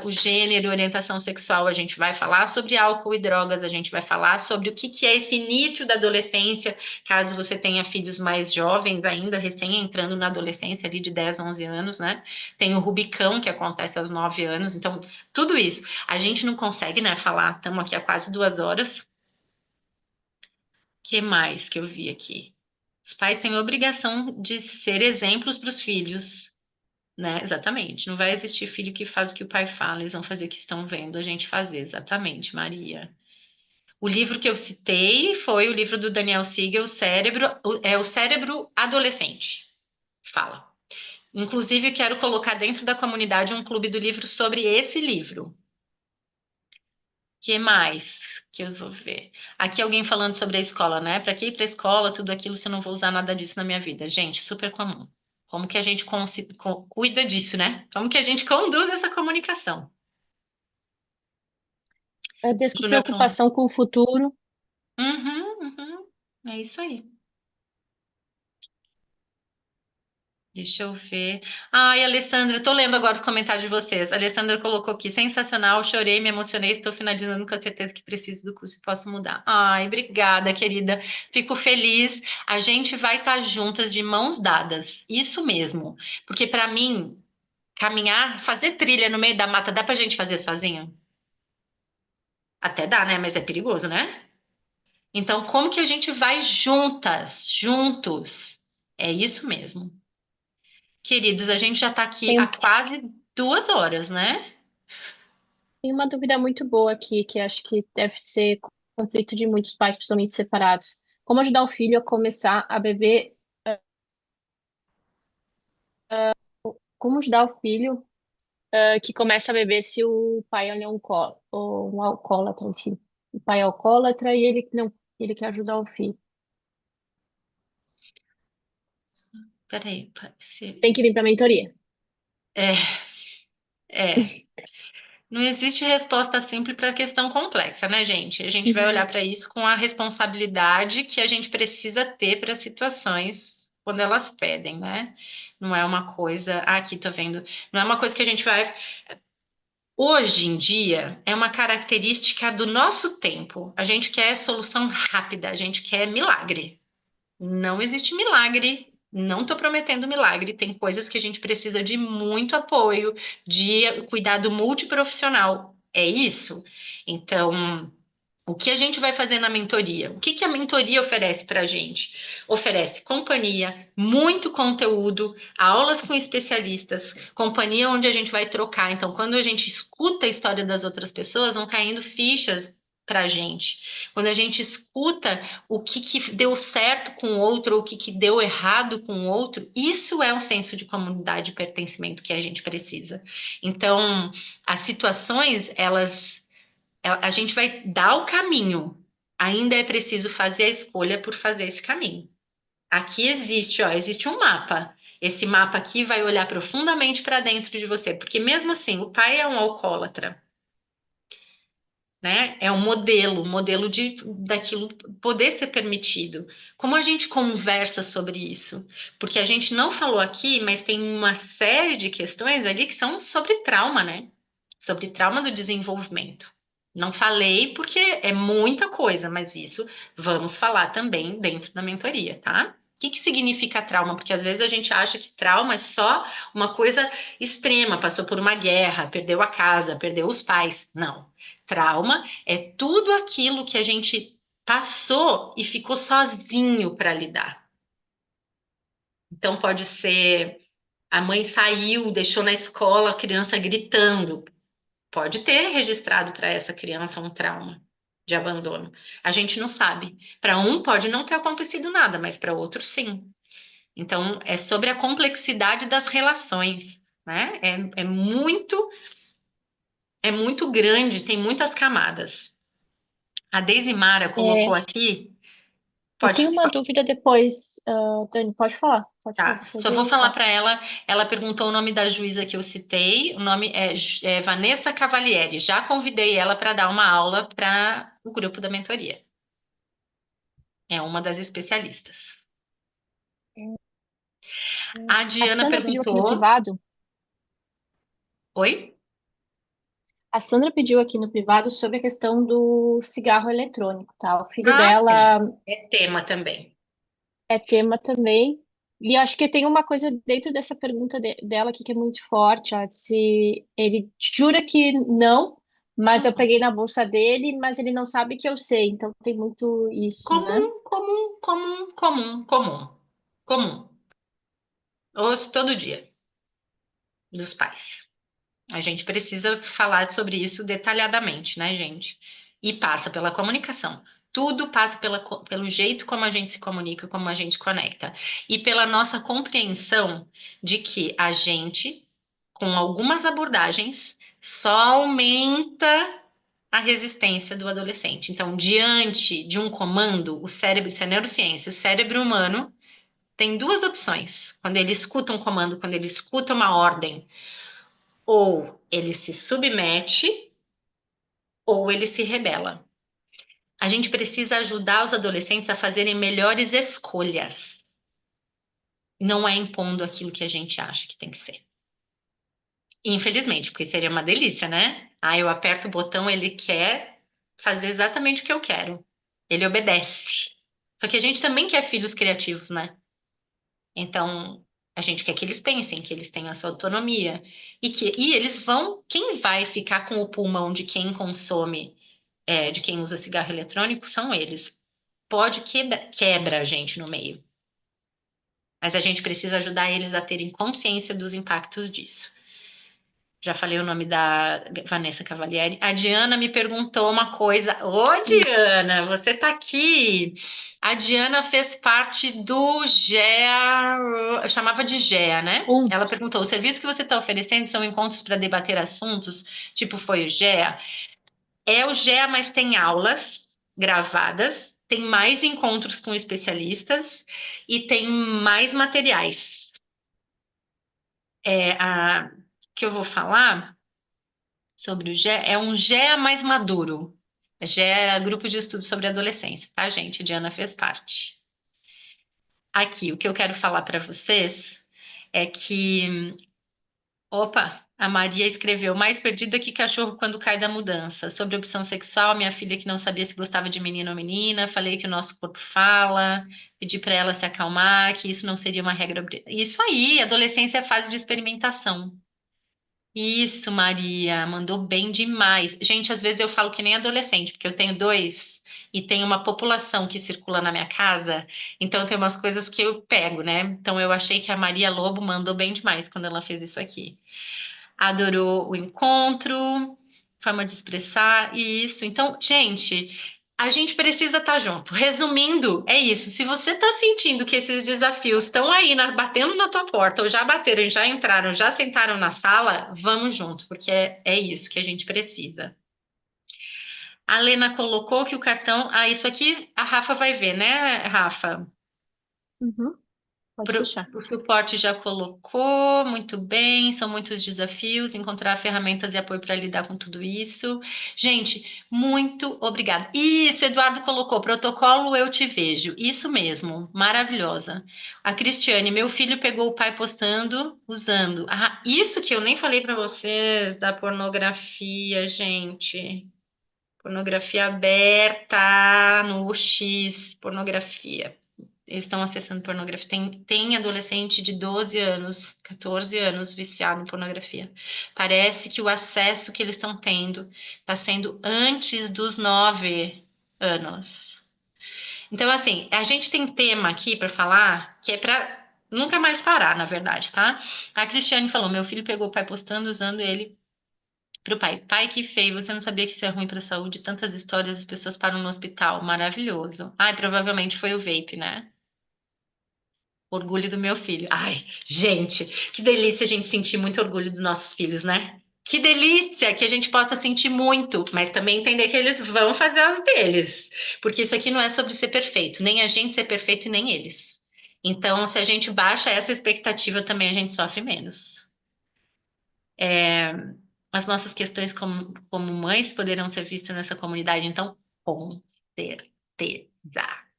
o gênero, orientação sexual, a gente vai falar sobre álcool e drogas, a gente vai falar sobre o que, que é esse início da adolescência, caso você tenha filhos mais jovens, ainda recém entrando na adolescência, ali de 10, 11 anos, né? Tem o Rubicão, que acontece aos 9 anos, então, tudo isso. A gente não consegue, né, falar, estamos aqui há quase 2 horas. O que mais que eu vi aqui? Os pais têm a obrigação de ser exemplos para os filhos, né? Exatamente. Não vai existir filho que faz o que o pai fala, eles vão fazer o que estão vendo a gente fazer. Exatamente, Maria. O livro que eu citei foi o livro do Daniel Siegel, o Cérebro Adolescente. Fala. Inclusive, quero colocar dentro da comunidade um clube do livro sobre esse livro. Que mais que eu vou ver? Aqui alguém falando sobre a escola, né? Para que ir para a escola, tudo aquilo, se eu não vou usar nada disso na minha vida. Gente, super comum. Como que a gente cuida disso, né? Como que a gente conduz essa comunicação? A Júnior falando. despreocupação com o futuro. Uhum, uhum. É isso aí. Deixa eu ver. Ai, Alessandra, tô lendo agora os comentários de vocês. A Alessandra colocou aqui, sensacional, chorei, me emocionei, estou finalizando com a certeza que preciso do curso e posso mudar. Ai, obrigada, querida. Fico feliz. A gente vai estar juntas de mãos dadas. Isso mesmo. Porque para mim, caminhar, fazer trilha no meio da mata, dá pra gente fazer sozinho? Até dá, né? Mas é perigoso, né? Então, como que a gente vai juntas, juntos? É isso mesmo. Queridos, a gente já está aqui há Tem, quase 2 horas, né? tem uma dúvida muito boa aqui, que acho que deve ser conflito de muitos pais, principalmente separados. Como ajudar o filho a começar a beber? Como ajudar o filho que começa a beber se o pai ele é ou um alcoólatra, enfim. O pai é alcoólatra e ele não, ele quer ajudar o filho. Peraí, Tem que vir para a mentoria. é, é. Não existe resposta simples para questão complexa, né, gente? A gente vai olhar Uhum. para isso com a responsabilidade que a gente precisa ter para situações quando elas pedem, né? Não é uma coisa. Ah, aqui tô vendo. Não é uma coisa que a gente vai. Hoje em dia, é uma característica do nosso tempo. A gente quer solução rápida, a gente quer milagre. Não existe milagre Não estou prometendo milagre, tem coisas que a gente precisa de muito apoio, de cuidado multiprofissional. É isso? Então, o que a gente vai fazer na mentoria? O que que a mentoria oferece para a gente? Oferece companhia, muito conteúdo, aulas com especialistas, companhia onde a gente vai trocar. Então, quando a gente escuta a história das outras pessoas, vão caindo fichas para a gente. Quando a gente escuta o que que deu certo com o outro, ou o que que deu errado com o outro, isso é um senso de comunidade e pertencimento que a gente precisa. Então, as situações, a gente vai dar o caminho. Ainda é preciso fazer a escolha por fazer esse caminho. Aqui existe, ó, existe um mapa. Esse mapa aqui vai olhar profundamente para dentro de você, porque mesmo assim, o pai é um alcoólatra, né? É um modelo de daquilo poder ser permitido. Como a gente conversa sobre isso? Porque a gente não falou aqui, mas tem uma série de questões ali que são sobre trauma, né? Sobre trauma do desenvolvimento. Não falei porque é muita coisa, mas isso vamos falar também dentro da mentoria, tá? O que que significa trauma? Porque às vezes a gente acha que trauma é só uma coisa extrema, passou por uma guerra, perdeu a casa, perdeu os pais. Não. Trauma é tudo aquilo que a gente passou e ficou sozinho para lidar. Então pode ser a mãe saiu, deixou na escola a criança gritando. Pode ter registrado para essa criança um trauma de abandono. A gente não sabe. Para um pode não ter acontecido nada, mas para outro sim. Então é sobre a complexidade das relações, né? É muito grande, tem muitas camadas. A Deise Mara colocou É, aqui, eu pode. tenho uma dúvida depois, Dani, pode falar, Tá, depois só vou eu falar falo. para ela. Ela perguntou o nome da juíza que eu citei. O nome é Vanessa Cavalieri. Já convidei ela para dar uma aula para o grupo da mentoria. É uma das especialistas. A A Diana Sandra pediu aqui no perguntou. privado, Oi? a Sandra pediu aqui no privado sobre a questão do cigarro eletrônico, tá? O filho Ah, sim. dela É tema também. é tema também. E acho que tem uma coisa dentro dessa pergunta dela aqui que é muito forte, ó, se ele jura que não, mas eu Uhum. peguei na bolsa dele, mas ele não sabe que eu sei. Então tem muito isso, né? Comum, comum, comum, comum, comum. Comum. Ouço todo dia dos pais. A gente precisa falar sobre isso detalhadamente, né, gente? E passa pela comunicação. Tudo passa pelo jeito como a gente se comunica, como a gente conecta. E pela nossa compreensão de que a gente, com algumas abordagens, só aumenta a resistência do adolescente. Então, diante de um comando, o cérebro, isso é neurociência, o cérebro humano tem duas opções. Quando ele escuta um comando, quando ele escuta uma ordem, ou ele se submete ou ele se rebela. A gente precisa ajudar os adolescentes a fazerem melhores escolhas. Não é impondo aquilo que a gente acha que tem que ser. Infelizmente, porque seria uma delícia, né? Ah, eu aperto o botão, ele quer fazer exatamente o que eu quero. Ele obedece. Só que a gente também quer filhos criativos, né? Então, a gente quer que eles pensem, que eles tenham a sua autonomia e eles vão, quem vai ficar com o pulmão de quem consome de quem usa cigarro eletrônico são eles. Pode quebra a gente no meio, mas a gente precisa ajudar eles a terem consciência dos impactos disso. Já falei o nome da Vanessa Cavalieri. A Diana me perguntou uma coisa. Ô, Isso. Diana, você tá aqui. A Diana fez parte do GEA, eu chamava de GEA, né? Um. Ela perguntou: o serviço que você está oferecendo são encontros para debater assuntos, tipo foi o GEA? É o GEA, mas tem aulas gravadas, tem mais encontros com especialistas e tem mais materiais. A que eu vou falar sobre o GEA é um GEA mais maduro. GEA era Grupo de Estudo sobre Adolescência, tá, gente? A Diana fez parte. Aqui, o que eu quero falar para vocês é que Opa, a Maria escreveu: mais perdida que cachorro quando cai da mudança. Sobre opção sexual, minha filha que não sabia se gostava de menino ou menina, falei que o nosso corpo fala, pedi para ela se acalmar, que isso não seria uma regra. Isso aí, adolescência é fase de experimentação. Isso, Maria, mandou bem demais. Gente, às vezes eu falo que nem adolescente, porque eu tenho dois e tenho uma população que circula na minha casa, então tem umas coisas que eu pego, né? Então eu achei que a Maria Lobo mandou bem demais quando ela fez isso aqui. Adorou o encontro, forma de expressar isso. Então, gente, a gente precisa estar junto. Resumindo, é isso. Se você está sentindo que esses desafios estão aí batendo na tua porta, ou já bateram, já entraram, já sentaram na sala, vamos junto, porque é isso que a gente precisa. A Lena colocou que o cartão. Ah, isso aqui a Rafa vai ver, né, Rafa? Uhum, pode deixar. O suporte já colocou, muito bem, são muitos desafios, encontrar ferramentas e apoio para lidar com tudo isso. Gente, muito obrigada. Isso, Eduardo colocou, protocolo Eu Te Vejo. Isso mesmo, maravilhosa. A Cristiane, meu filho pegou o pai postando, usando. Ah, isso que eu nem falei para vocês da pornografia, gente. Pornografia aberta no X, pornografia. Eles estão acessando pornografia. Tem adolescente de 12 anos, 14 anos viciado em pornografia. Parece que o acesso que eles estão tendo está sendo antes dos 9 anos. Então, assim, a gente tem tema aqui para falar que é para nunca mais parar, na verdade, tá? A Cristiane falou: meu filho pegou o pai postando, usando ele pro pai. Pai, que feio, você não sabia que isso é ruim para a saúde? Tantas histórias, as pessoas param no hospital. Maravilhoso. Ai, provavelmente foi o vape, né? Orgulho do meu filho. Ai, gente, que delícia a gente sentir muito orgulho dos nossos filhos, né? Que delícia que a gente possa sentir muito, mas também entender que eles vão fazer as deles. Porque isso aqui não é sobre ser perfeito, nem a gente ser perfeito e nem eles. Então, se a gente baixa essa expectativa, também a gente sofre menos. As nossas questões como mães poderão ser vistas nessa comunidade, então, com certeza.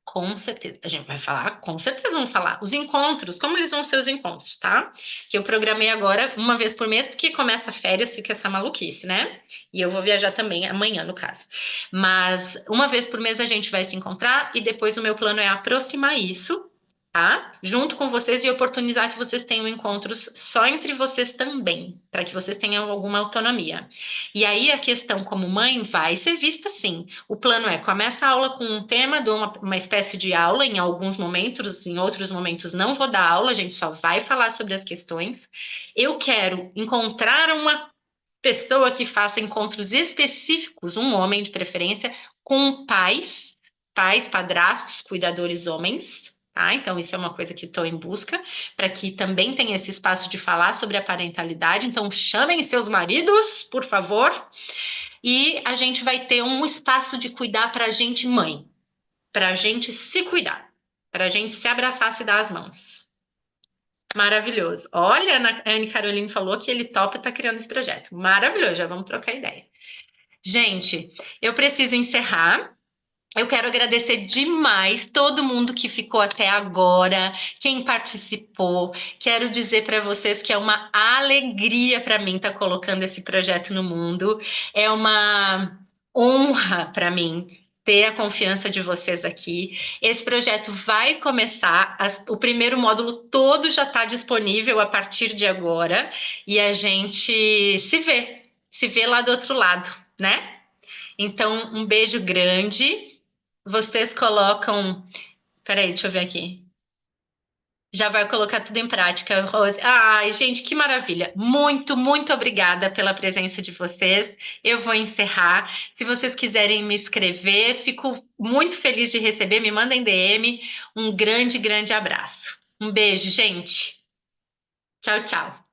Com certeza. A gente vai falar, com certeza vamos falar. Os encontros, como eles vão ser os encontros, tá? Que eu programei agora uma vez por mês, porque começa férias, fica essa maluquice, né? E eu vou viajar também amanhã, no caso. Mas uma vez por mês a gente vai se encontrar e depois o meu plano é aproximar isso, tá? Junto com vocês e oportunizar que vocês tenham encontros só entre vocês também, para que vocês tenham alguma autonomia. E aí a questão como mãe vai ser vista sim. O plano é: começa a aula com um tema, dou uma espécie de aula em alguns momentos, em outros momentos não vou dar aula, a gente só vai falar sobre as questões. Eu quero encontrar uma pessoa que faça encontros específicos, um homem de preferência, com pais, padrastos, cuidadores homens, tá? Então, isso é uma coisa que estou em busca, para que também tenha esse espaço de falar sobre a parentalidade. Então, chamem seus maridos, por favor, e a gente vai ter um espaço de cuidar para a gente, mãe, para a gente se cuidar, para a gente se abraçar, se dar as mãos. Maravilhoso. Olha, a Anne Caroline falou que ele topa e está criando esse projeto. Maravilhoso, já vamos trocar ideia. Gente, eu preciso encerrar. Eu quero agradecer demais todo mundo que ficou até agora, quem participou. Quero dizer para vocês que é uma alegria para mim estar colocando esse projeto no mundo. É uma honra para mim ter a confiança de vocês aqui. Esse projeto vai começar, o primeiro módulo todo já está disponível a partir de agora e a gente se vê lá do outro lado, né? Então, um beijo grande. Vocês colocam. Peraí, deixa eu ver aqui. Já vai colocar tudo em prática, Rose. Ai, gente, que maravilha. Muito, muito obrigada pela presença de vocês. Eu vou encerrar. Se vocês quiserem me escrever, fico muito feliz de receber. Me mandem DM. Um grande, grande abraço. Um beijo, gente. Tchau, tchau.